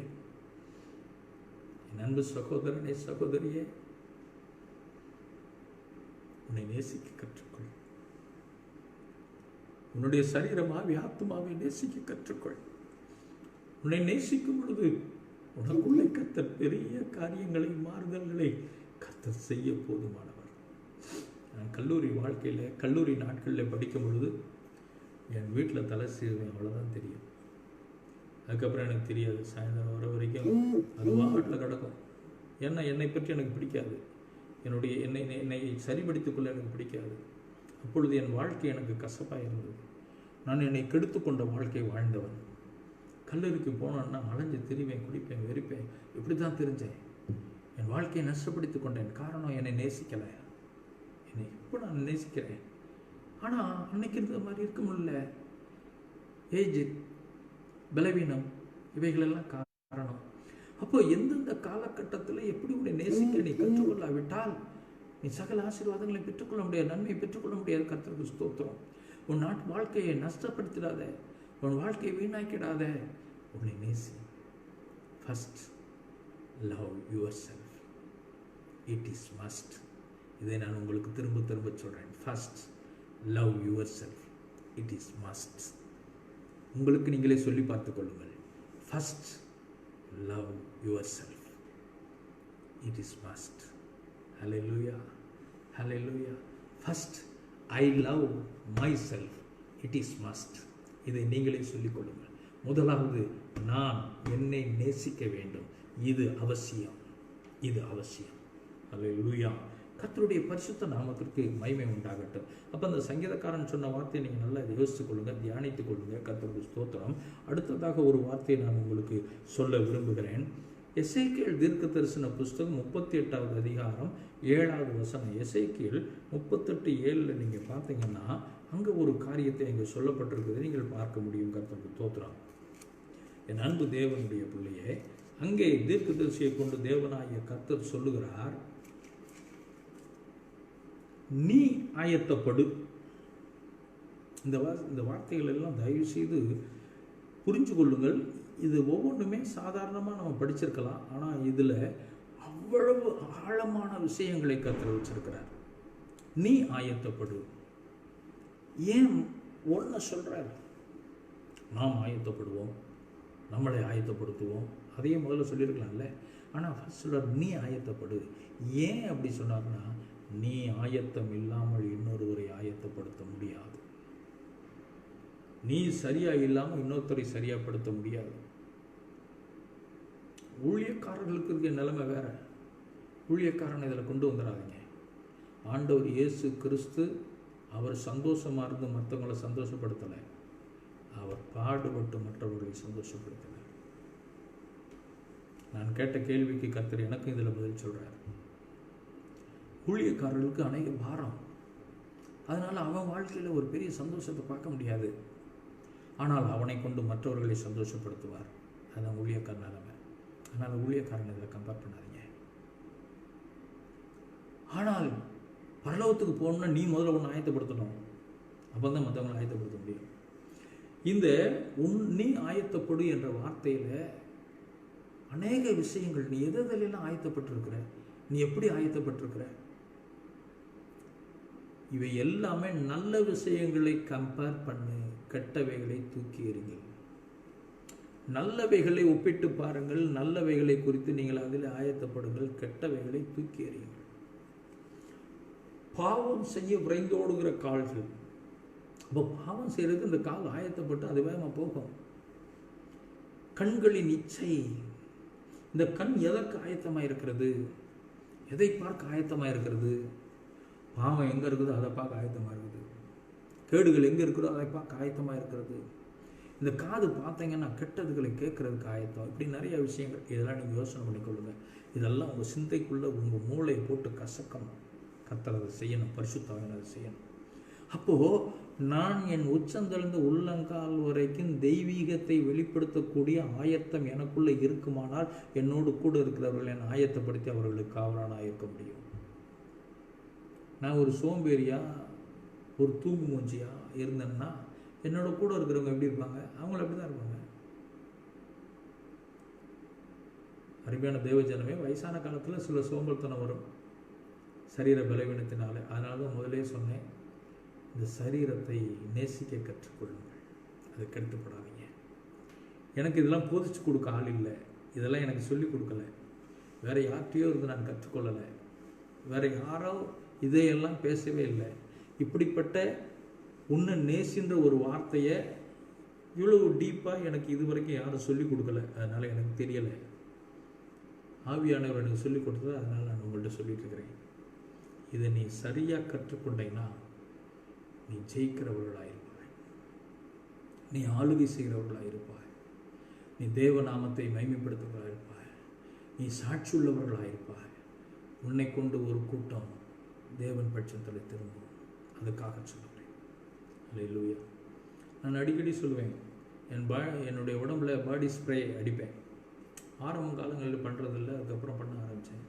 என் அன்பு சகோதரனே, சகோதரியே, உன்னை நேசிக்க கற்றுக்கொள். உன்னுடைய சரீரமாவி ஆத்மாவை நேசிக்க கற்றுக்கொள். உன்னை நேசிக்கும் பொழுது உனக்குள்ளே கர்த்தர் பெரிய காரியங்களை, மாறுதல்களை கர்த்தர் செய்ய போதுமானவர். நான் கல்லூரி வாழ்க்கையில், கல்லூரி நாட்களில் படிக்கும் பொழுது என் வீட்டில் தலை சீவுவேன், அவ்வளோதான் தெரியும். அதுக்கப்புறம் எனக்கு தெரியாது. சாயந்தரம் வர வரைக்கும் அது வாட்டில் கிடக்கும். ஏன்னா என்னை பற்றி எனக்கு பிடிக்காது, என்னை சரிபடுத்திக்கொள்ள எனக்கு பிடிக்காது. அப்பொழுது என் வாழ்க்கை எனக்கு கசப்பாக இருந்தது. நான் என்னை கெடுத்து கொண்ட வாழ்க்கை வாழ்ந்தவன். கல்லூரிக்கு போனேன்னா அலைஞ்சு திரிவேன், குடிப்பேன், வெறிப்பேன். இப்படி தான் தெரிஞ்சேன். என் வாழ்க்கையை நஷ்டப்படுத்தி கொண்டேன். காரணம், என்னை நேசிக்கலை. என்னை இப்போ நான் நேசிக்கிறேன், ஆனால் அன்னைக்கு இருந்த மாதிரி இருக்க முடியல. ஏஜ், பலவீனம், இவைகளெல்லாம் காரணம். அப்போ எந்தெந்த காலகட்டத்தில் எப்படி உன்னை நேசிக்க நீ கற்றுக்கொள்ளாவிட்டால் நீ சகல ஆசீர்வாதங்களை பெற்றுக்கொள்ள முடியாது, நன்மையை பெற்றுக்கொள்ள முடியாது. கர்த்தருக்கு ஸ்தோத்திரம். உன் வாழ்க்கையை நஷ்டப்படுத்திடாத, உன் வாழ்க்கையை வீணாக்கிடாத. உன்னை நேசி. First love your self. It is must. இதை நான் உங்களுக்கு திரும்ப திரும்ப சொல்கிறேன். First love your self. It is must. உங்களுக்கு நீங்களே சொல்லி பார்த்து கொள்ளுங்கள். First love your self. It is must. Hallelujah, hallelujah. First I love my self. It is must. இதை நீங்களே சொல்லிக் கொள்ளுங்கள். முதலாவது, நான் என்னை நேசிக்க வேண்டும். இது அவசியம், இது அவசியம். அல்லேலூயா. கர்த்தருடைய பரிசுத்த நாமத்திற்கு மகிமை உண்டாகட்டும். அப்போ அந்த சங்கீதக்காரன் சொன்ன வார்த்தையை நீங்கள் நல்லா யோசித்துக் கொள்ளுங்கள், தியானித்துக் கொள்ளுங்கள். கர்த்தருக்கு ஸ்தோத்திரம். அடுத்ததாக ஒரு வார்த்தையை நான் உங்களுக்கு சொல்ல விரும்புகிறேன். எசேக்கியேல் தீர்க்க தரிசன புஸ்தகம் 38வது அதிகாரம் 7வது வசனம். எசேக்கியேல் 38:7 நீங்கள் பார்த்தீங்கன்னா அங்கே ஒரு காரியத்தை அங்கே சொல்லப்பட்டிருக்குது, நீங்கள் பார்க்க முடியும். கர்த்தருக்கு ஸ்தோத்திரம். என் அன்பு தேவனுடைய பிள்ளையே, அங்கே தீர்க்கதரிசியை கொண்டு தேவனாகிய கர்த்தர் சொல்லுகிறார், நீ ஆயத்தப்படு. இந்த வார்த்தைகள் எல்லாம் தயவு செய்து புரிஞ்சு கொள்ளுங்கள். இது ஒவ்வொன்றுமே சாதாரணமாக நம்ம படிச்சிருக்கலாம், ஆனால் இதில் அவ்வளவு ஆழமான விஷயங்களை கர்த்தர் வச்சிருக்கிறார். நீ ஆயத்தப்படு. ஏன் ஒன்று சொல்கிறார், நாம் ஆயத்தப்படுவோம், நம்மளை ஆயத்தப்படுத்துவோம், அதையே முதல்ல சொல்லியிருக்கலாம்ல. ஆனால் ஃபர்ஸ்ட் சொல்கிறார், நீ ஆயத்தப்படு. ஏன் அப்படி சொன்னார்னா, நீ ஆயத்தம் இல்லாமல் இன்னொருவரை ஆயத்தப்படுத்த முடியாது. நீ சரியா இல்லாமல் இன்னொருத்தரை சரியாப்படுத்த முடியாது. ஊழியக்காரர்களுக்கு இருக்க நிலைமை வேற. ஊழியக்காரனை இதில் கொண்டு வந்துடாதீங்க. ஆண்டவர் இயேசு கிறிஸ்து அவர் சந்தோஷமாக இருந்து மற்றவங்களை சந்தோஷப்படுத்தலை, அவர் பாடுபட்டு மற்றவர்களை சந்தோஷப்படுத்தினார். நான் கேட்ட கேள்விக்கு கர்த்தர் எனக்கும் இதில் பதில் சொல்கிறார். ஊழியக்காரர்களுக்கு அநேக பாரம், அதனால் அவன் வாழ்க்கையில் ஒரு பெரிய சந்தோஷத்தை பார்க்க முடியாது. ஆனால் அவனை கொண்டு மற்றவர்களை சந்தோஷப்படுத்துவார். அதுதான் ஊழியக்காரன் நிலைமை. அதனால் ஊழியக்காரன் இதில் கம்பேர் பண்ணாதீங்க. ஆனால் பரலோகத்துக்கு போகணும்னா நீ முதல்ல ஒன்று ஆயத்தப்படுத்தணும், அப்போ தான் மற்றவங்களை ஆயத்தப்படுத்த முடியும். இந்த நீ ஆயத்தப்படு என்ற வார்த்தையில் அநேக விஷயங்கள், நீ எதெல்லாம் ஆயத்தப்பட்டிருக்கிற, நீ எப்படி ஆயத்தப்பட்டிருக்கிற, இவை எல்லாமே நல்ல விஷயங்களை கம்பேர் பண்ணு, கெட்டவைகளை தூக்கி எறிங்கள். நல்லவைகளை ஒப்பிட்டு பாருங்கள், நல்லவைகளை குறித்து நீங்கள் அதில் ஆயத்தப்படுங்கள், கெட்டவைகளை தூக்கி எறியுங்கள். பாவம் செய்ய விரைந்தோடுகிற கால்கள், அப்போ பாவம் செய்யறதுக்கு இந்த கால் ஆயத்தப்பட்டு அது வேகமாக போகும். கண்களின் இச்சை, இந்த கண் எதற்கு ஆயத்தமாக இருக்கிறது, எதை பார்க்க ஆயத்தமாக இருக்கிறது? பாவம் எங்கே இருக்குதோ அதை பார்க்க ஆயத்தமாக இருக்குது. கேடுகள் எங்கே இருக்கிறதோ அதை பார்க்க ஆயத்தமாக இருக்கிறது. இந்த காது பார்த்தீங்கன்னா கெட்டதுகளை கேட்கறதுக்கு ஆயத்தம். இப்படி நிறைய விஷயங்கள், இதெல்லாம் நீங்கள் யோசனை பண்ணிக்கொள்ளுங்க. இதெல்லாம் உங்கள் சிந்தைக்குள்ளே உங்கள் மூளையை போட்டு கசக்கணும். கர்த்தர் அதை செய்யணும், பரிசுத்தவான் அதை செய்யணும். அப்போது நான் என் உச்சந்தெழுந்த உள்ளங்கால் வரைக்கும் தெய்வீகத்தை வெளிப்படுத்தக்கூடிய ஆயத்தம் எனக்குள்ளே இருக்குமானால் என்னோடு கூட இருக்கிறவர்களை நான் ஆயத்தப்படுத்தி அவர்களுக்கு காவலானாக இருக்க முடியும். நான் ஒரு சோம்பேறியா, ஒரு தூங்கு மூஞ்சியா இருந்தேன்னா என்னோட கூட இருக்கிறவங்க எப்படி இருப்பாங்க? அவங்களும் அப்படி தான் இருப்பாங்க. அருமையான தேவஜனமே, வயசான காலத்தில் சில சோம்பல்தனம் வரும், சரீர பலவீனத்தினால. அதனால தான் முதலே சொன்னேன், இந்த சரீரத்தை நேசிக்க கற்றுக்கொள்ளுங்கள், அதை கெடுத்துப்படாதீங்க. எனக்கு இதெல்லாம் போதிச்சு கொடுக்க ஆள் இல்லை, இதெல்லாம் எனக்கு சொல்லிக் கொடுக்கல, வேறு யார்கிட்டையோ இருந்து நான் கற்றுக்கொள்ளலை, வேறு யாரோ இதையெல்லாம் பேசவே இல்லை. இப்படிப்பட்ட உன்னை நேசின்ற ஒரு வார்த்தையை இவ்வளவு டீப்பாக எனக்கு இது வரைக்கும் யாரும் சொல்லிக் கொடுக்கல, அதனால் எனக்கு தெரியலை. ஆவியானவர் எனக்கு சொல்லிக் கொடுத்தது, அதனால் நான் உங்கள்கிட்ட சொல்லிட்டு இருக்கிறேன். இதை நீ சரியாக கற்றுக்கொண்டீங்கன்னா நீ ஜெயிக்கிறவர்களாக இருப்பாய், நீ ஆளுகை செய்கிறவர்களாக இருப்பாய், நீ தேவநாமத்தை மகிமைப்படுத்துகிறவர்களாக இருப்பாய், நீ சாட்சி உள்ளவர்களாக இருப்பாய். உன்னை கொண்டு ஒரு கூட்டம் தேவன் பட்சத்தில் திரும்பும். அதுக்காக சொல்லுவேன். அல்லேலூயா. நான் அடிக்கடி சொல்லுவேன், என்னுடைய உடம்புல பாடி ஸ்ப்ரே அடிப்பேன். ஆரம்ப காலங்களில் பண்ணுறதில்ல, அதுக்கப்புறம் பண்ண ஆரம்பித்தேன்.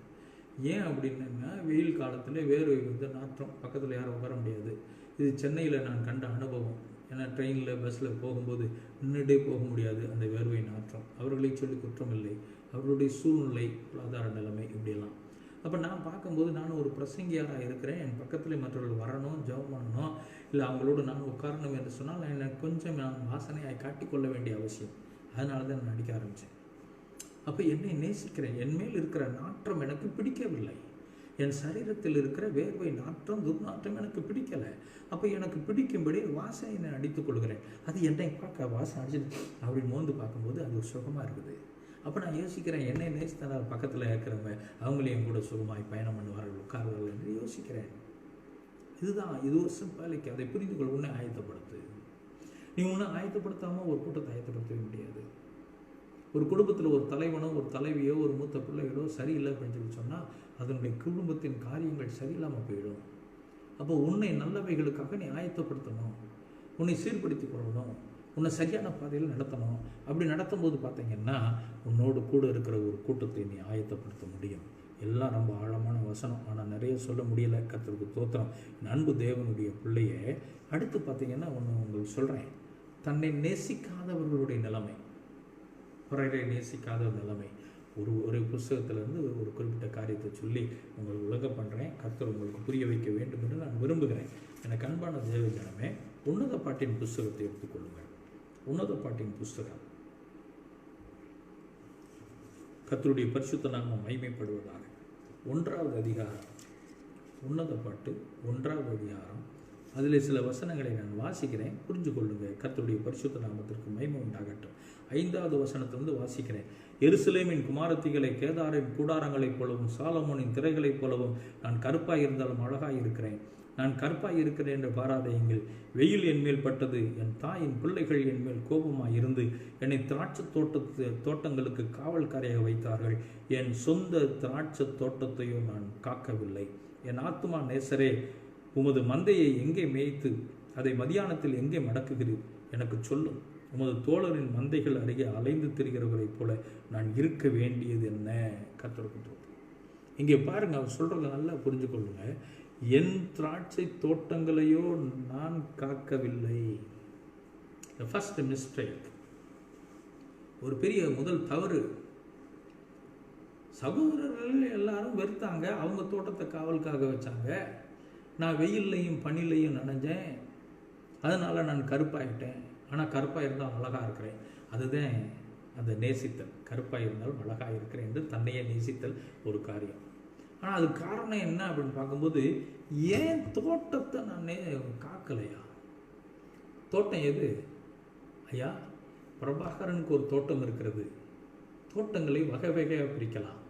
ஏன் அப்படின்னா, வெயில் காலத்தில் வேர்வை வந்து நாற்றம், பக்கத்தில் யாரும் உட்கார முடியாது. இது சென்னையில் நான் கண்ட அனுபவம். ஏன்னா ட்ரெயினில் பஸ்ஸில் போகும்போது நின்றுட்டே போக முடியாது, அந்த வேர்வை நாற்றம். அவர்களை சொல்லி குற்றம் இல்லை, அவர்களுடைய சூழ்நிலை, பொருளாதார நிலைமை, இப்படியெல்லாம். அப்போ நான் பார்க்கும்போது, நான் ஒரு பிரசங்கியாராக இருக்கிறேன், என் பக்கத்தில் மற்றவர்கள் வரணும், ஜெபம் பண்ணணும், இல்லை அவங்களோடு நான் உட்காரணும் என்று சொன்னால் எனக்கு கொஞ்சம் நான் வாசனையாக காட்டிக்கொள்ள வேண்டிய அவசியம். அதனால தான் நான் நடிக்க ஆரம்பித்தேன். அப்போ என்னை நேசிக்கிறேன், என் மேல் இருக்கிற நாற்றம் எனக்கு பிடிக்கவில்லை. என் சரீரத்தில் இருக்கிற வேர்வை நாற்றம் துர்நாற்றம் எனக்கு பிடிக்கலை. அப்போ எனக்கு பிடிக்கும்படி வாசனை அடித்துக் கொள்கிறேன். அது என்னை பார்க்க வாசனை அடிச்சுட்டு அப்படி மோந்து பார்க்கும்போது அது ஒரு சுகமாக இருக்குது. அப்போ நான் யோசிக்கிறேன், என்னை நேசித்தால் பக்கத்தில் இருக்கிறவங்க அவங்களையும் என் கூட சுகமாய் பயணம் பண்ணுவார்கள், உட்கார்வார்கள் என்று யோசிக்கிறேன். இதுதான், இது ஒரு சிம்பாலிக். அதை புரிந்து கொள்ள உன்னை ஆயத்தப்படுத்து. நீ உன்னை ஆயத்தப்படுத்தாமல் ஒரு கூட்டத்தை ஆயத்தப்படுத்தவே முடியாது. ஒரு குடும்பத்தில் ஒரு தலைவனோ ஒரு தலைவியோ ஒரு மூத்த பிள்ளைகளோ சரியில்லை அப்படின்னு சொல்லி சொன்னால் அதனுடைய குடும்பத்தின் காரியங்கள் சரியில்லாமல் போயிடும். அப்போ உன்னை நல்லவைகளுக்காக நீ ஆயத்தப்படுத்தணும், உன்னை சீர்படுத்தி கொள்ளணும், உன்னை சரியான பாதையில் நடத்தணும். அப்படி நடத்தும் போது பார்த்தீங்கன்னா உன்னோடு கூட இருக்கிற ஒரு கூட்டத்தை நீ ஆயத்தப்படுத்த முடியும். எல்லாம் ரொம்ப ஆழமான வசனம், ஆனால் நிறைய சொல்ல முடியலை. கர்த்தருக்கு ஸ்தோத்திரம். அன்பு தேவனுடைய பிள்ளையை அடுத்து பார்த்தீங்கன்னா ஒன்று உங்களுக்கு சொல்கிறேன். தன்னை நேசிக்காதவர்களுடைய நிலைமை, பிறரை நேசிக்காத ஒரு நிலைமை. ஒரு புஸ்தகத்திலேருந்து ஒரு குறிப்பிட்ட காரியத்தை சொல்லி உங்களுக்கு விளங்க பண்ணுறேன். கர்த்தர் உங்களுக்கு புரிய வைக்க வேண்டும் என்று நான் விரும்புகிறேன். எனக்கு அன்பான தேவ ஜனமே, உன்னத பாட்டின் புஸ்தகத்தை எடுத்துக்கொள்ளுங்கள். உன்னத பாட்டின் புஸ்தகம், கர்த்தருடைய பரிசுத்த நாமம் மகிமைப்படுவதாக. 1வது அதிகாரம், உன்னத பாட்டு 1வது அதிகாரம். அதில் சில வசனங்களை நான் வாசிக்கிறேன், புரிஞ்சு கொள்ளுங்கள். கர்த்தருடைய பரிசுத்த நாமத்திற்கு மகிமை உண்டாகட்டும். 5வது வசனத்திலிருந்து வாசிக்கிறேன். எருசலேமின் குமாரத்திகளை கேதாரின் கூடாரங்களைப் போலவும் சாலமோனின் திரைகளைப் போலவும் நான் கருப்பாய் இருந்தாலும் அழகாய் இருக்கிறேன். நான் கருப்பாய் இருக்கிறேன் என்று பாராதையுங்கள். வெயில் என்மேல் பட்டது, என் தாயின் பிள்ளைகள் என்மேல் கோபமாய் இருந்து என்னை திராட்சை தோட்டங்களுக்கு காவல்காரையாக வைத்தார்கள். என் சொந்த திராட்சை தோட்டத்தையோ நான் காக்கவில்லை. என் ஆத்துமா நேசரே, உமது மந்தையை எங்கே மேய்த்து அதை மதியானத்தில் எங்கே மடக்குகிறீர்? எனக்கு சொல்லும். உமது தோழரின் மந்தைகள் அருகே அலைந்து திரிகிறவரைப் போல நான் இருக்க வேண்டியது என்ன? கர்த்தருக்கு இங்கே பாருங்க, அவர் சொல்றதை நல்லா புரிஞ்சு கொள்ளுங்க. என் திராட்சை தோட்டங்களையோ நான் காக்கவில்லை. ஃபர்ஸ்ட் மிஸ்டேக், ஒரு பெரிய முதல் தவறு. சகோதரர்கள் எல்லாரும் வெறுத்தாங்க, அவங்க தோட்டத்தை காவலுக்காக வச்சாங்க. நான் வெயில்லையும் பனிலையும் நனைஞ்சேன், அதனால் நான் கருப்பாயிட்டேன். ஆனால் கருப்பாக இருந்தால் அழகாக இருக்கிறேன். அதுதான் அந்த நேசித்தல். கருப்பாக இருந்தாலும் அழகாக இருக்கிறேன் என்று தன்னையே நேசித்தல் ஒரு காரியம். ஆனால் அது காரணம் என்ன அப்படின்னு பார்க்கும்போது, ஏன் தோட்டத்தை நான் காக்கலையா? தோட்டம் எது ஐயா? பிரபாகரனுக்கு ஒரு தோட்டம் இருக்கிறது. தோட்டங்களை வகை வகையாக பிரிக்கலாம்.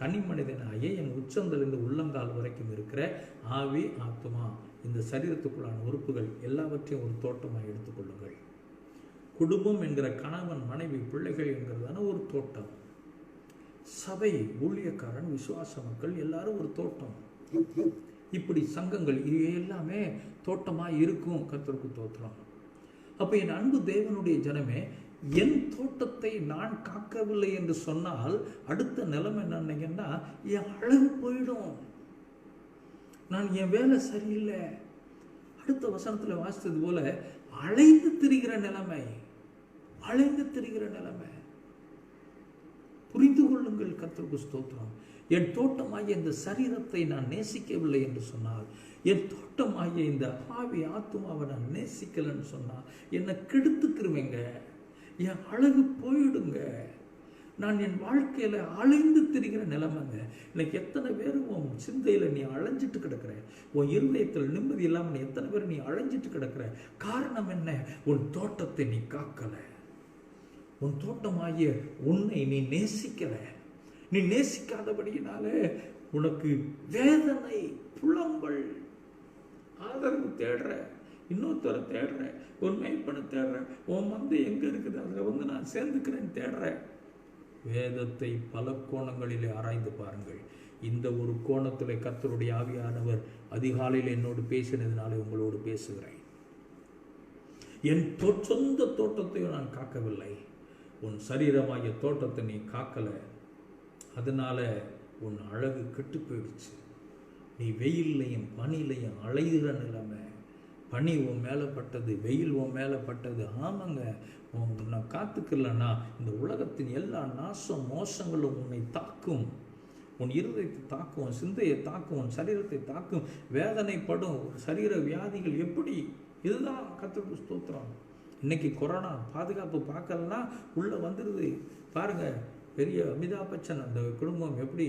தனி மனிதனாகிய என் உச்சந்திலிருந்து உள்ளங்கால் வரைக்கும் இருக்கிற ஆவி, ஆத்மா, இந்த சரீரத்துக்குள்ளான உறுப்புகள் எல்லாவற்றையும் ஒரு தோட்டமாக எடுத்துக்கொள்ளுங்கள். குடும்பம் என்கிற கணவன், மனைவி, பிள்ளைகள் என்கிறதான ஒரு தோட்டம். சபை, ஊழியக்காரன், விசுவாச மக்கள் எல்லாரும் ஒரு தோட்டம். இப்படி சங்கங்கள், இது எல்லாமே தோட்டமாக இருக்கும். கர்த்தருக்கு ஸ்தோத்திரம். அப்போ என் அன்பு தேவனுடைய ஜனமே, என் தோட்டத்தை நான் காக்கவில்லை என்று சொன்னால் அடுத்த நிலைமை என்னன்னா, என் அழகு போயிடும். நான் என் வேலை சரியில்லை. அடுத்த வசனத்தில் வாசித்தது போல அலைந்து திரிகிற நிலைமை, அலைந்து திரிகிற நிலைமை. புரிந்து கொள்ளுங்கள். கர்த்தருக்கு ஸ்தோத்திரம். என் தோட்டமாகிய இந்த சரீரத்தை நான் நேசிக்கவில்லை என்று சொன்னால், என் தோட்டமாகிய இந்த ஆவி ஆத்துமாவை நான் நேசிக்கலைன்னு சொன்னால் என்னை கெடுத்துக்கிருவேங்க. என் அழகு போயிடுங்க. நான் என் வாழ்க்கையில் அலைந்து திரிகிற நிலைமைங்க. இன்னைக்கு எத்தனை பேர் உன் சிந்தையில் நீ அலைஞ்சிட்டு கிடக்கிற, உன் இருதயத்தில் நிம்மதி இல்லாமல் நீ எத்தனை பேர் நீ அலைஞ்சிட்டு கிடக்கிற? காரணம் என்ன? உன் தோட்டத்தை நீ காக்கலை. உன் தோட்டமாகிய உன்னை நீ நேசிக்கலை. நீ நேசிக்காதபடியினாலே உனக்கு வேதனை, புலம்பல், ஆதரவு தேடுற, இன்னொருத்தரை தேடுற, ஒரு மேய்ப்பனை தேடுற, உன் மந்தை எங்கே இருக்குது அதில் நான் சேர்ந்துக்கிறேன்னு தேடுற. வேதத்தை பல கோணங்களிலே ஆராய்ந்து பாருங்கள். இந்த ஒரு கோணத்தில் கர்த்தருடைய ஆவியானவர் அதிகாலையில் என்னோடு பேசினதுனாலே உங்களோடு பேசுகிறேன். என் சொந்த தோட்டத்தையும் நான் காக்கவில்லை. உன் சரீரமாகிய தோட்டத்தை நீ காக்கலை. அதனால உன் அழகு கெட்டு போயிடுச்சு. நீ வெயில்லையும் பனிலையும் அலைகிற நிலைமை. பனி உன் மேலே பட்டது, வெயில் உன் மேலே பட்டது. ஆமாங்க, உன்னை காத்துக்கலன்னா இந்த உலகத்தின் எல்லா நாசம் மோசங்களும் உன்னை தாக்கும். உன் இருதயத்தை தாக்கும், உன் சிந்தையை தாக்கும், உன் சரீரத்தை தாக்கும். வேதனைப்படும் சரீர வியாதிகள். எப்படி? இதுதான் கர்த்தருக்கு ஸ்தோத்திரம். இன்னைக்கு கொரோனா பாதுகாப்பு பார்க்கலாம் உள்ளே வந்துடுது. பாருங்க, பெரிய அமிதாப் பச்சன் அந்த குடும்பம் எப்படி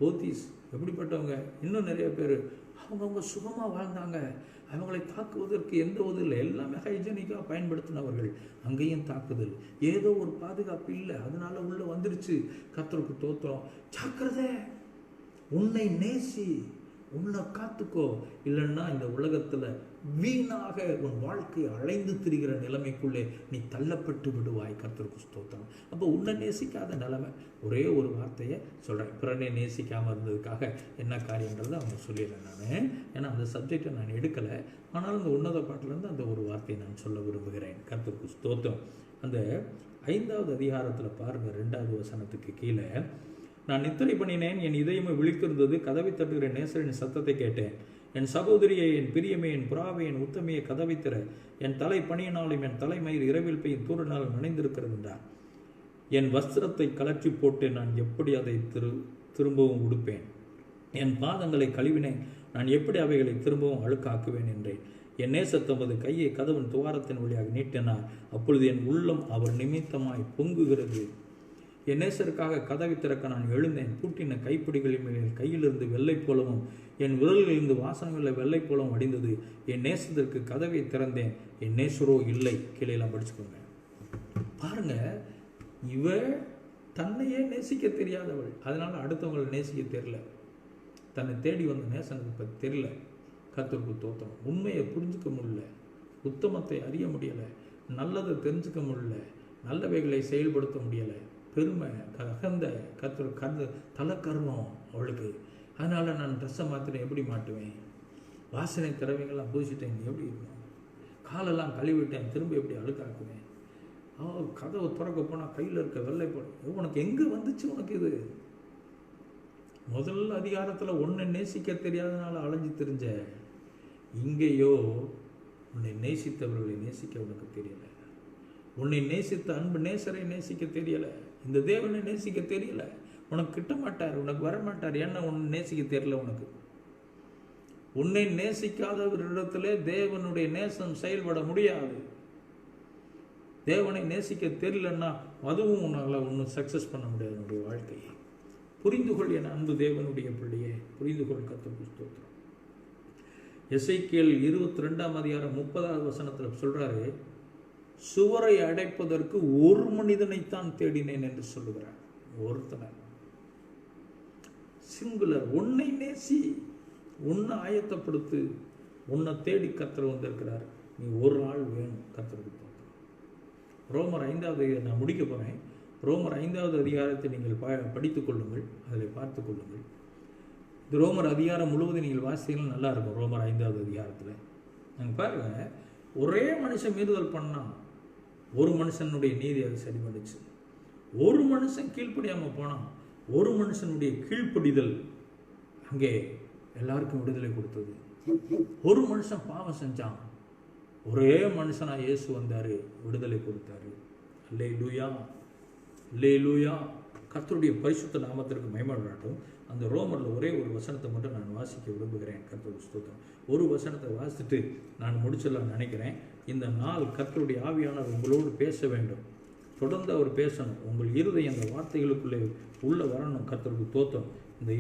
போத்தீஸ் எப்படிப்பட்டவங்க, இன்னும் நிறைய பேர் அவங்கவுங்க சுகமாக வாழ்ந்தாங்க. அவங்களை தாக்குவதற்கு எந்த உதவி இல்லை, எல்லாமே ஹைஜீனிக்காக பயன்படுத்தினவர்கள். அங்கேயும் தாக்குதல், ஏதோ ஒரு பாதுகாப்பு இல்லை, அதனால உள்ள வந்துருச்சு. கர்த்தருக்கு தோத்திரம். ஜாக்கிரதை, உன்னை நேசி, உன்னை காத்துக்கோ, இல்லைன்னா இந்த உலகத்தில் வீணாக உன் வாழ்க்கையை அலைந்து திரிகிற நிலைமைக்குள்ளே நீ தள்ளப்பட்டு விடுவாய். கர்த்தருக்கு ஸ்தோத்திரம். அப்போ உன்னை நேசிக்காத நிலைமை. ஒரே ஒரு வார்த்தையை சொல்கிறேன், பிறனை நேசிக்காமல் இருந்ததுக்காக என்ன காரியங்கிறத அவங்க சொல்லிடுறேன் நான். ஏன்னா அந்த சப்ஜெக்டை நான் எடுக்கலை, ஆனாலும் இந்த உன்னத பாட்டிலேருந்து அந்த ஒரு வார்த்தையை நான் சொல்ல விரும்புகிறேன். கர்த்தருக்கு ஸ்தோத்திரம். அந்த 5வது அதிகாரத்தில் பாருங்கள், 2வது வசனத்துக்கு கீழே, நான் நித்திரை பண்ணினேன், என் இதயமே விழித்திருந்தது, கதவை தட்டுகிற நேசரின் சத்தத்தை கேட்டேன். என் சகோதரியை, என் பிரியமே, என் புறாவை, என் உத்தமையை கதவை திற. என் தலை பணியினாலும் என் தலைமயிர் இரவில் பெய்யும் தூரனாலும் நனைந்திருக்கிறது என்றார். என் வஸ்திரத்தை கலற்றி போட்டு நான் எப்படி அதை திரும்பவும் உடுப்பேன்? என் பாதங்களை கழுவினேன், நான் எப்படி அவைகளை திரும்பவும் அழுக்காக்குவேன் என்றேன். என் நேசர் தமது கையை கதவின் துவாரத்தின் வழியாக நீட்டினார். அப்பொழுது என் உள்ளம் அவர் நிமித்தமாய் பொங்குகிறது. என் நேசருக்காக கதவை திறக்க நான் எழுந்தேன். பூட்டின கைப்பிடிகளின் மேல் கையிலிருந்து வெள்ளை போலவும் என் விரல்களிலிருந்து வாசனையுள்ள வெள்ளை போலவும் அடிந்தது. என் நேசத்திற்கு கதவை திறந்தேன், என் நேசரோ இல்லை. கீழெல்லாம் படிச்சுக்கோங்க. பாருங்க, இவ தன்னையே நேசிக்க தெரியாதவள், அதனால அடுத்தவங்களை நேசிக்க தெரியல. தன்னை தேடி வந்த நேசனுக்கு பற்றி தெரியல. கர்த்தருக்கு தோத்திரம். உண்மையை புரிஞ்சுக்க முடியல, உத்தமத்தை அறிய முடியலை, நல்லதை தெரிஞ்சுக்க முடியல, நல்லவைகளை செயல்படுத்த முடியலை. பெருமை, அகந்த, தலைக்கருவம் அவளுக்கு. அதனால் நான் ட்ரெஸ்ஸை மாற்றினேன், எப்படி மாட்டுவேன்? வாசனை திறவைகள்லாம் பூசிட்டேன், எப்படி இருக்கும்? காலெல்லாம் கழுவிட்டேன், திரும்ப எப்படி அழுக்காக்குவேன்? கதவை திறக்க போனால் கையில் இருக்க வெள்ளை போடும். உனக்கு எங்கே வந்துச்சு உனக்கு இது? முதல் அதிகாரத்தில் ஒன்றை நேசிக்க தெரியாதனால அலைஞ்சு தெரிஞ்ச, இங்கேயோ உன்னை நேசித்தவர்களை நேசிக்க உனக்கு தெரியலை. உன்னை நேசித்த அன்பு நேசரை நேசிக்க தெரியலை. இந்த தேவனை நேசிக்க தெரியல. உனக்கு கிட்ட மாட்டார், உனக்கு வரமாட்டார். ஏன்னா உன்னை நேசிக்க தெரியல. உனக்கு உன்னை நேசிக்காதவரிடத்திலே தேவனுடைய நேசம் செயல்பட முடியாது. தேவனை நேசிக்க தெரியலன்னா அதுவும் உன்னால் ஒன்றும் சக்சஸ் பண்ண முடியாது. உன்னுடைய வாழ்க்கையை புரிந்து கொள். என் அன்பு தேவனுடைய பிள்ளையே, புரிந்து கொள். கர்த்தருக்கு ஸ்தோத்திரம். எசேக்கியேல் 22ஆம் அதிகாரம் 30வது வசனத்தில் சொல்றாரு, சுவரை அடைப்பதற்கு ஒரு மனிதனைத்தான் தேடினேன் என்று சொல்லுகிறார். ஒருத்தனை, சிங்குலர். உன்னை நேசி, உன்னை ஆயத்தப்படுத்து. உன்னை தேடி கர்த்தர் வந்திருக்கிறார். நீ ஒரு ஆள் வேணும். கர்த்தருக்கு தோத்திரம். ரோமர் 5வது நான் முடிக்க போகிறேன். ரோமர் 5வது அதிகாரத்தை நீங்கள் படித்துக் கொள்ளுங்கள், அதில் பார்த்து கொள்ளுங்கள். இந்த ரோமர் அதிகாரம் முழுவதும் நீங்கள் வாசித்தீங்கன்னா நல்லா இருக்கும். ரோமர் 5வது அதிகாரத்தில் நாங்கள் பாருங்க, ஒரே மனுஷன் மீறுதல் பண்ணான், ஒரு மனுஷனுடைய நீதி அது சரி பண்ணிச்சு. ஒரு மனுஷன் கீழ்ப்படியாமல் போனான், ஒரு மனுஷனுடைய கீழ்ப்படிதல் அங்கே எல்லாருக்கும் விடுதலை கொடுத்தது. ஒரு மனுஷன் பாவம் செஞ்சான், ஒரே மனுஷனா இயேசு வந்தாரு, விடுதலை கொடுத்தாரு. அல்லேலூயா, அல்லேலூயா. கர்த்தருடைய பரிசுத்த நாமத்திற்கு மகிமை உண்டாகட்டும். அந்த ரோமரில் ஒரே ஒரு வசனத்தை மட்டும் நான் வாசிக்க விரும்புகிறேன். கர்த்தருடைய ஸ்தோத்திரம். ஒரு வசனத்தை வாசித்துட்டு நான் முடிச்சிடலாம்னு நினைக்கிறேன். இந்த நாள் கர்த்தருடைய ஆவியானவர் உங்களோடு பேச வேண்டும். தொடர்ந்து அவர் பேசணும். உங்கள் இருதயம் அந்த வார்த்தைகளுக்குள்ளே உள்ள வரணும். கர்த்தருக்கு தோத்திரம். இந்த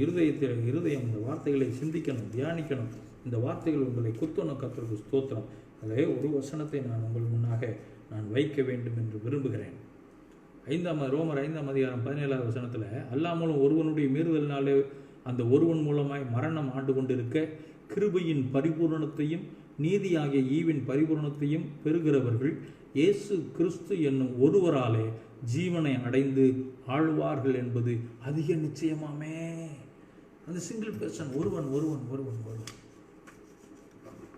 இருதயம் இந்த வார்த்தைகளை சிந்திக்கணும், தியானிக்கணும். இந்த வார்த்தைகள் உங்களை குத்தணும். கர்த்தருக்கு ஸ்தோத்திரம். அதே ஒரு வசனத்தை நான் உங்கள் முன்னாக நான் வைக்க வேண்டும் என்று விரும்புகிறேன். ரோமர் 5ஆம் அதிகாரம் 17வது வசனத்தில், அல்லாமலும் ஒருவனுடைய மீறுதலினாலே அந்த ஒருவன் மூலமாய் மரணம் ஆண்டு கொண்டிருக்க, கிருபையின் பரிபூரணத்தையும் நீதியாகிய ஈவின் பரிபூரணத்தையும் பெறுகிறவர்கள் இயேசு கிறிஸ்து என்னும் ஒருவராலே ஜீவனை அடைந்து ஆழ்வார்கள் என்பது அதிக நிச்சயமாமே. அந்த சிங்கிள் பர்சன், ஒருவன் ஒருவன் ஒருவன் ஒருவன்.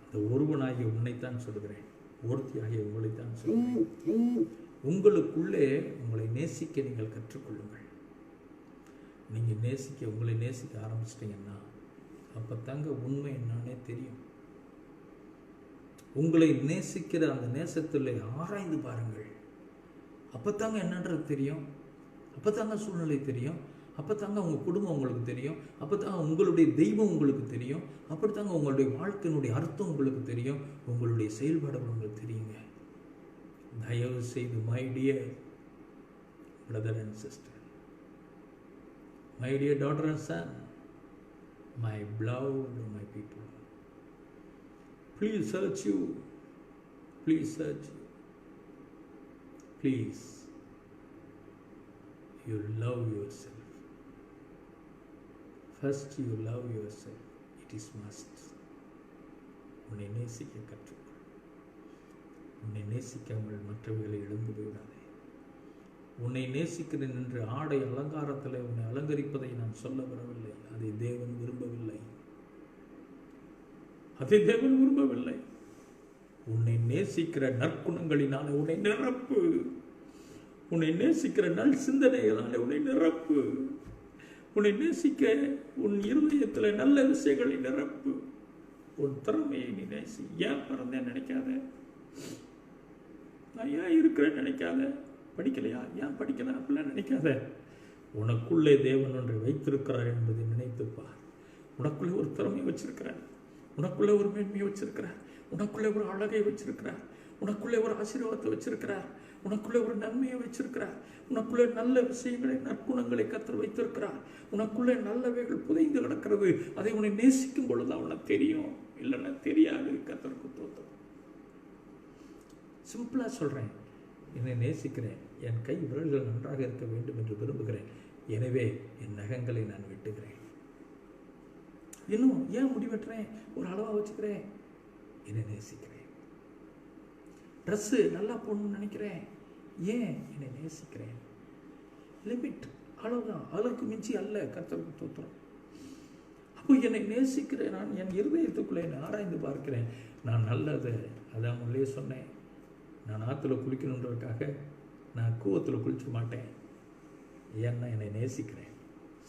அந்த ஒருவனாகிய உன்னைத்தான் சொல்கிறேன், ஒருத்தியாகிய உங்களைத்தான் சொல்கிறேன். உங்களுக்குள்ளே உங்களை நேசிக்க நீங்கள் கற்றுக்கொள்ளுங்கள். நீங்கள் உங்களை நேசிக்க ஆரம்பிச்சிட்டிங்கன்னா அப்போ தாங்க உண்மை என்னன்னே தெரியும். உங்களை நேசிக்கிற அந்த நேசத்தில் ஆராய்ந்து பாருங்கள். அப்போ தாங்க என்னன்றது தெரியும், அப்போ தாங்க சூழ்நிலை தெரியும், அப்போ தாங்க உங்கள் குடும்பம் உங்களுக்கு தெரியும், அப்போ தாங்க உங்களுடைய தெய்வம் உங்களுக்கு தெரியும், அப்படி தாங்க உங்களுடைய வாழ்க்கையினுடைய அர்த்தம் உங்களுக்கு தெரியும், உங்களுடைய செயல்பாடுகள் உங்களுக்கு தெரியுங்க. தயவு செய்து my dear brother and sister, my dear daughter and son, my beloved, my people. Please search you. Please search you. Please, you love yourself. First you love yourself. It is must. உன்னை நேசிக்க கற்றுக்கொள். உன்னை நேசிக்காமல் மற்றவர்களை இழந்து விடாதே. உன்னை நேசிக்கிறேன் என்று ஆடை அலங்காரத்தில் உன்னை அலங்கரிப்பதை நான் சொல்ல வரவில்லை. அதை தேவன் விரும்பவில்லை. அதை தேவன் விரும்பவில்லை. உன்னை நேசிக்கிற நற்குணங்களினால உன்னை நிரப்பு. உன்னை நேசிக்கிற நல் சிந்தனைகளால உன்னை நிரப்பு. உன்னை நேசிக்க உன் இருதயத்தில் நல்ல விஷயங்களை நிரப்பு. உன் திறமையை நீ நேசி. ஏன் பிறந்தேன் நினைக்காத. நான் ஏன் இருக்கிறேன்னு நினைக்காத. படிக்கலையா, ஏன் படிக்கல அப்படிலாம் நினைக்காத. உனக்குள்ளே தேவன் ஒன்றை வைத்திருக்கிறார் என்பதை நினைத்துப்பார். உனக்குள்ளே ஒரு திறமையை வச்சிருக்கிறார். உனக்குள்ளே ஒரு மேன்மையை வச்சிருக்கிறார். உனக்குள்ளே ஒரு அழகை வச்சிருக்கிறார். உனக்குள்ளே ஒரு ஆசீர்வாதத்தை வச்சிருக்கிறார். உனக்குள்ளே ஒரு நன்மையை வச்சிருக்கிறார். உனக்குள்ளே நல்ல விஷயங்களை நற்குணங்களை கர்த்தர் வைத்திருக்கிறார். உனக்குள்ளே நல்லவைகள் புதைந்து கிடக்கிறது. அதை உன்னை நேசிக்கும் பொழுது உனக்கு தெரியும், இல்லைன்னா தெரியாது. கர்த்தருக்கு தோற்றம். சிம்பிளா சொல்றேன், என்னை நேசிக்கிறேன். என் கை விரல்கள் நன்றாக இருக்க வேண்டும் என்று விரும்புகிறேன். எனவே என் நகங்களை நான் வெட்டுகிறேன். இன்னும் ஏன் முடிவெட்டுறேன், ஒரு அளவா வச்சுக்கிறேன். என்னை நேசிக்கிறேன். ட்ரெஸ்ஸு நல்லா போடணும்னு நினைக்கிறேன். ஏன் என்னை நேசிக்கிறேன். லிமிட், அளவுதான், அளவுக்கு மிஞ்சி அல்ல. கர்த்தருக்கு தோத்திரம். அப்போ என்னை நேசிக்கிறேன். நான் என் இருதயத்துக்குள்ளே என்னை ஆராய்ந்து பார்க்கிறேன். நான் நல்லது, அதான் முன்னே சொன்னேன். நான் ஆற்றுல குளிக்கணுன்றதுக்காக நான் கூவத்தில் குளிக்க மாட்டேன். ஏன்னா என்னை நேசிக்கிறேன்.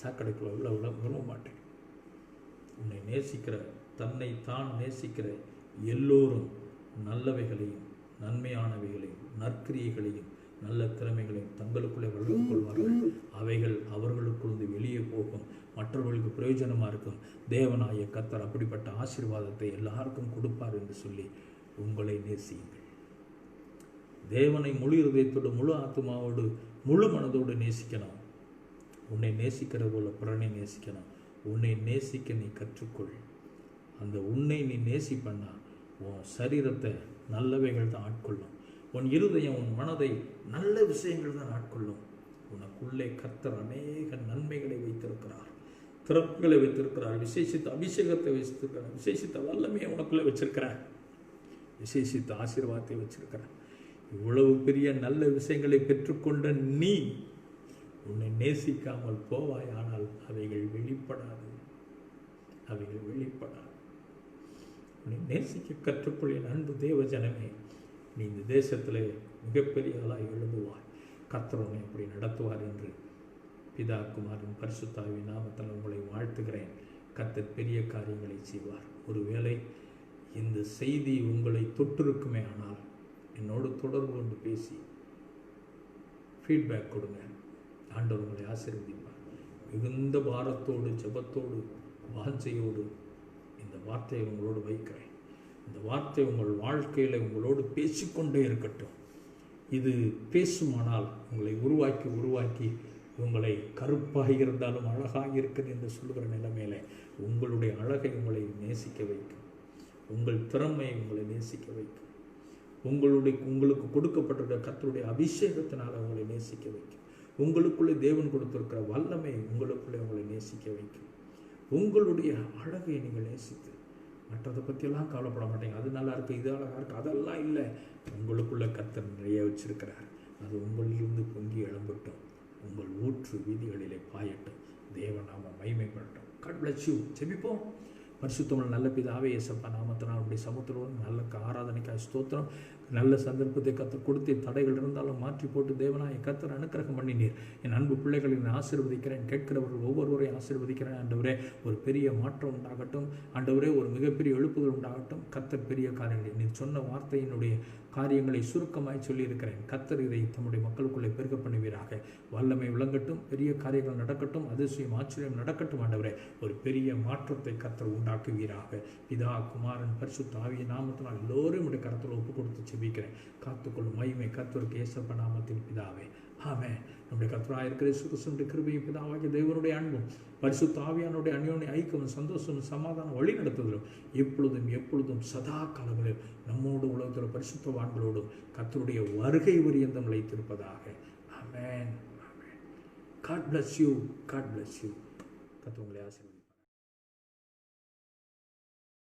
சாக்கடைக்குள்ள விரும்ப மாட்டேன். உன்னை நேசிக்கிற, தன்னை தான் நேசிக்கிற எல்லோரும் நல்லவைகளையும் நன்மையானவைகளையும் நற்கிரியைகளையும் நல்ல திறமைகளையும் தங்களுக்குள்ளே வளர்த்து கொள்வார்கள். அவைகள் அவர்களுக்குள்ளே வெளியே போகும், மற்றவர்களுக்கு பிரயோஜனமாக இருக்கும். தேவனாய கர்த்தர் அப்படிப்பட்ட ஆசீர்வாதத்தை எல்லாருக்கும் கொடுப்பார் என்று சொல்லி உங்களை நேசியுங்கள். தேவனை முழு இருதயத்தோடு, முழு ஆத்மாவோடு, முழு மனதோடு நேசிக்கணும். உன்னை நேசிக்கிற போல பிறனை நேசிக்கணும். உன்னை நேசிக்க நீ கற்றுக்கொள். அந்த உன்னை நீ நேசிப்பண்ணா உன் சரீரத்தை நல்லவைகள் தான் ஆட்கொள்ளும். உன் இருதயம், உன் மனதை நல்ல விஷயங்கள் தான் ஆட்கொள்ளும். உனக்குள்ளே கர்த்தர் அநேக நன்மைகளை வைத்திருக்கிறார், திறப்புகளை வைத்திருக்கிறார், விசேஷித்த அபிஷேகத்தை வைத்திருக்கிறார், விசேஷித்த வல்லமையை உனக்குள்ளே வச்சிருக்கிறார், விசேஷித்த ஆசீர்வாதத்தை வச்சிருக்கிறார். இவ்வளவு பெரிய நல்ல விஷயங்களை பெற்றுக்கொண்ட நீ உன்னை நேசிக்காமல் போவாயானால் அவைகள் வெளிப்படாது. அவைகள் வெளிப்படாது. உன்னை நேசிக்க கற்றுக்கொள்ள அன்பு தேவ ஜனமே, நீ இந்த தேசத்தில் மிகப்பெரிய ஆளாய் எழுதுவாய். கர்த்தர் உன்னை அப்படி நடத்துவார் என்று பிதா குமாரன் பரிசுத்தாவின் நாமத்தில் உங்களை வாழ்த்துகிறேன். கர்த்தர் பெரிய காரியங்களை செய்வார். ஒருவேளை இந்த செய்தி உங்களை தொட்டிருக்குமே ஆனால் என்னோடு தொடர்பு கொண்டு பேசி ஃபீட்பேக் கொடுங்க. ஆண்டவர் உங்களை ஆசீர்வதிப்பார். மிகுந்த பாரத்தோடு, ஜெபத்தோடு, வாஞ்சையோடு இந்த வார்த்தையை உங்களோடு வைக்கிறேன். இந்த வார்த்தை உங்கள் வாழ்க்கையில் உங்களோடு பேசிக்கொண்டே இருக்கட்டும். இது பேசுமானால் உங்களை உருவாக்கி உங்களை கருப்பாக இருந்தாலும் அழகாக இருக்குது என்று சொல்லுகிற நிலைமையில உங்களுடைய அழகை உங்களை நேசிக்க வைக்கும். உங்கள் திறமையை உங்களை நேசிக்க வைக்கும். உங்களுக்கு கொடுக்கப்பட்டிருக்கிற கர்த்தருடைய அபிஷேகத்தினால் உங்களை நேசிக்க வைக்கும். உங்களுக்குள்ளே தேவன் கொடுத்திருக்கிற வல்லமை உங்களுக்குள்ளே உங்களை நேசிக்க வைக்கும். உங்களுடைய அழகை நீங்கள் நேசித்து மற்றதை பற்றியெல்லாம் கவலைப்பட மாட்டீங்க. அது நல்லா இருக்குது, இது அழகாக இருக்குது, அதெல்லாம் இல்லை. உங்களுக்குள்ளே கர்த்தர் நிறைய வச்சிருக்கிறார். அது உங்களிலிருந்து பொங்கி எழும்பட்டும். உங்கள் ஊற்று வீதிகளிலே பாயட்டும். தேவநாம மகிமைப்படட்டும். God bless you. ஜெபிப்போம். பரிசுத்தமிழ் நல்ல பிதாவே, இயேசப்பா நாமத்தினால் உடைய சமுத்திரம் நல்ல ஆராதனைக்காய் ஸ்தோத்திரம். நல்ல சந்தர்ப்பத்தை கர்த்தர் கொடுத்து தடைகள் இருந்தாலும் மாற்றி போட்டு தேவனாய் கர்த்தர் அனுக்கிரகம் பண்ணினீர். என் அன்பு பிள்ளைகளை நான் ஆசீர்வதிக்கிறேன். கேட்கிறவர்கள் ஒவ்வொருவரையும் ஆசீர்வதிக்கிறேன். ஆண்டவரே, ஒரு பெரிய மாற்றம் உண்டாகட்டும். ஆண்டவரே, ஒரு மிகப்பெரிய எழுப்புதல் உண்டாகட்டும். கர்த்தர் பெரிய காரியங்களை நீ சொன்ன வார்த்தையினுடைய காரியங்களை சுருக்கமாய் சொல்லியிருக்கிறேன். கர்த்தர் இதை தம்முடைய மக்களுக்குள்ளே பெருக பண்ணுவீராக. வல்லமை விளங்கட்டும். பெரிய காரியங்கள் நடக்கட்டும். அதிசயம் ஆச்சரியம் நடக்கட்டும். ஆண்டவரே, ஒரு பெரிய மாற்றத்தை கர்த்தர் உண்டாக்குவீராக. பிதா குமாரன் பரிசுத்த ஆவியின் நாமத்தினால் எல்லோரும் உடைய கரத்தில் ஒப்பு கொடுத்து செபிக்கிறேன். காத்துக்கொள்ளும் மகிமை கர்த்தருக்கு இயேசப்பா நாமத்தில் பிதாவே. ஆமென். நம்முடைய கர்த்தராகிய இருக்கிற இயேசு கிறிஸ்துவின் கிருபையும் பிதாவாகிய தேவனுடைய அன்பும் பரிசுத்த ஆவியானவருடைய அந்யோன்ய ஐக்கியமும் சந்தோஷமும் சமாதானம் வழி நடத்துதலும் எப்பொழுதும் எப்பொழுதும் சதா காலங்களில் நம்மோடு உலகத்தில் பரிசுத்தவான்களோடும் கர்த்தருடைய வருகை பரியந்தம் நிலைத்திருப்பதாக. ஆமென். ஆமென். God bless you. God bless you. கர்த்தர் உங்களை ஆசீர்வதிப்பார்.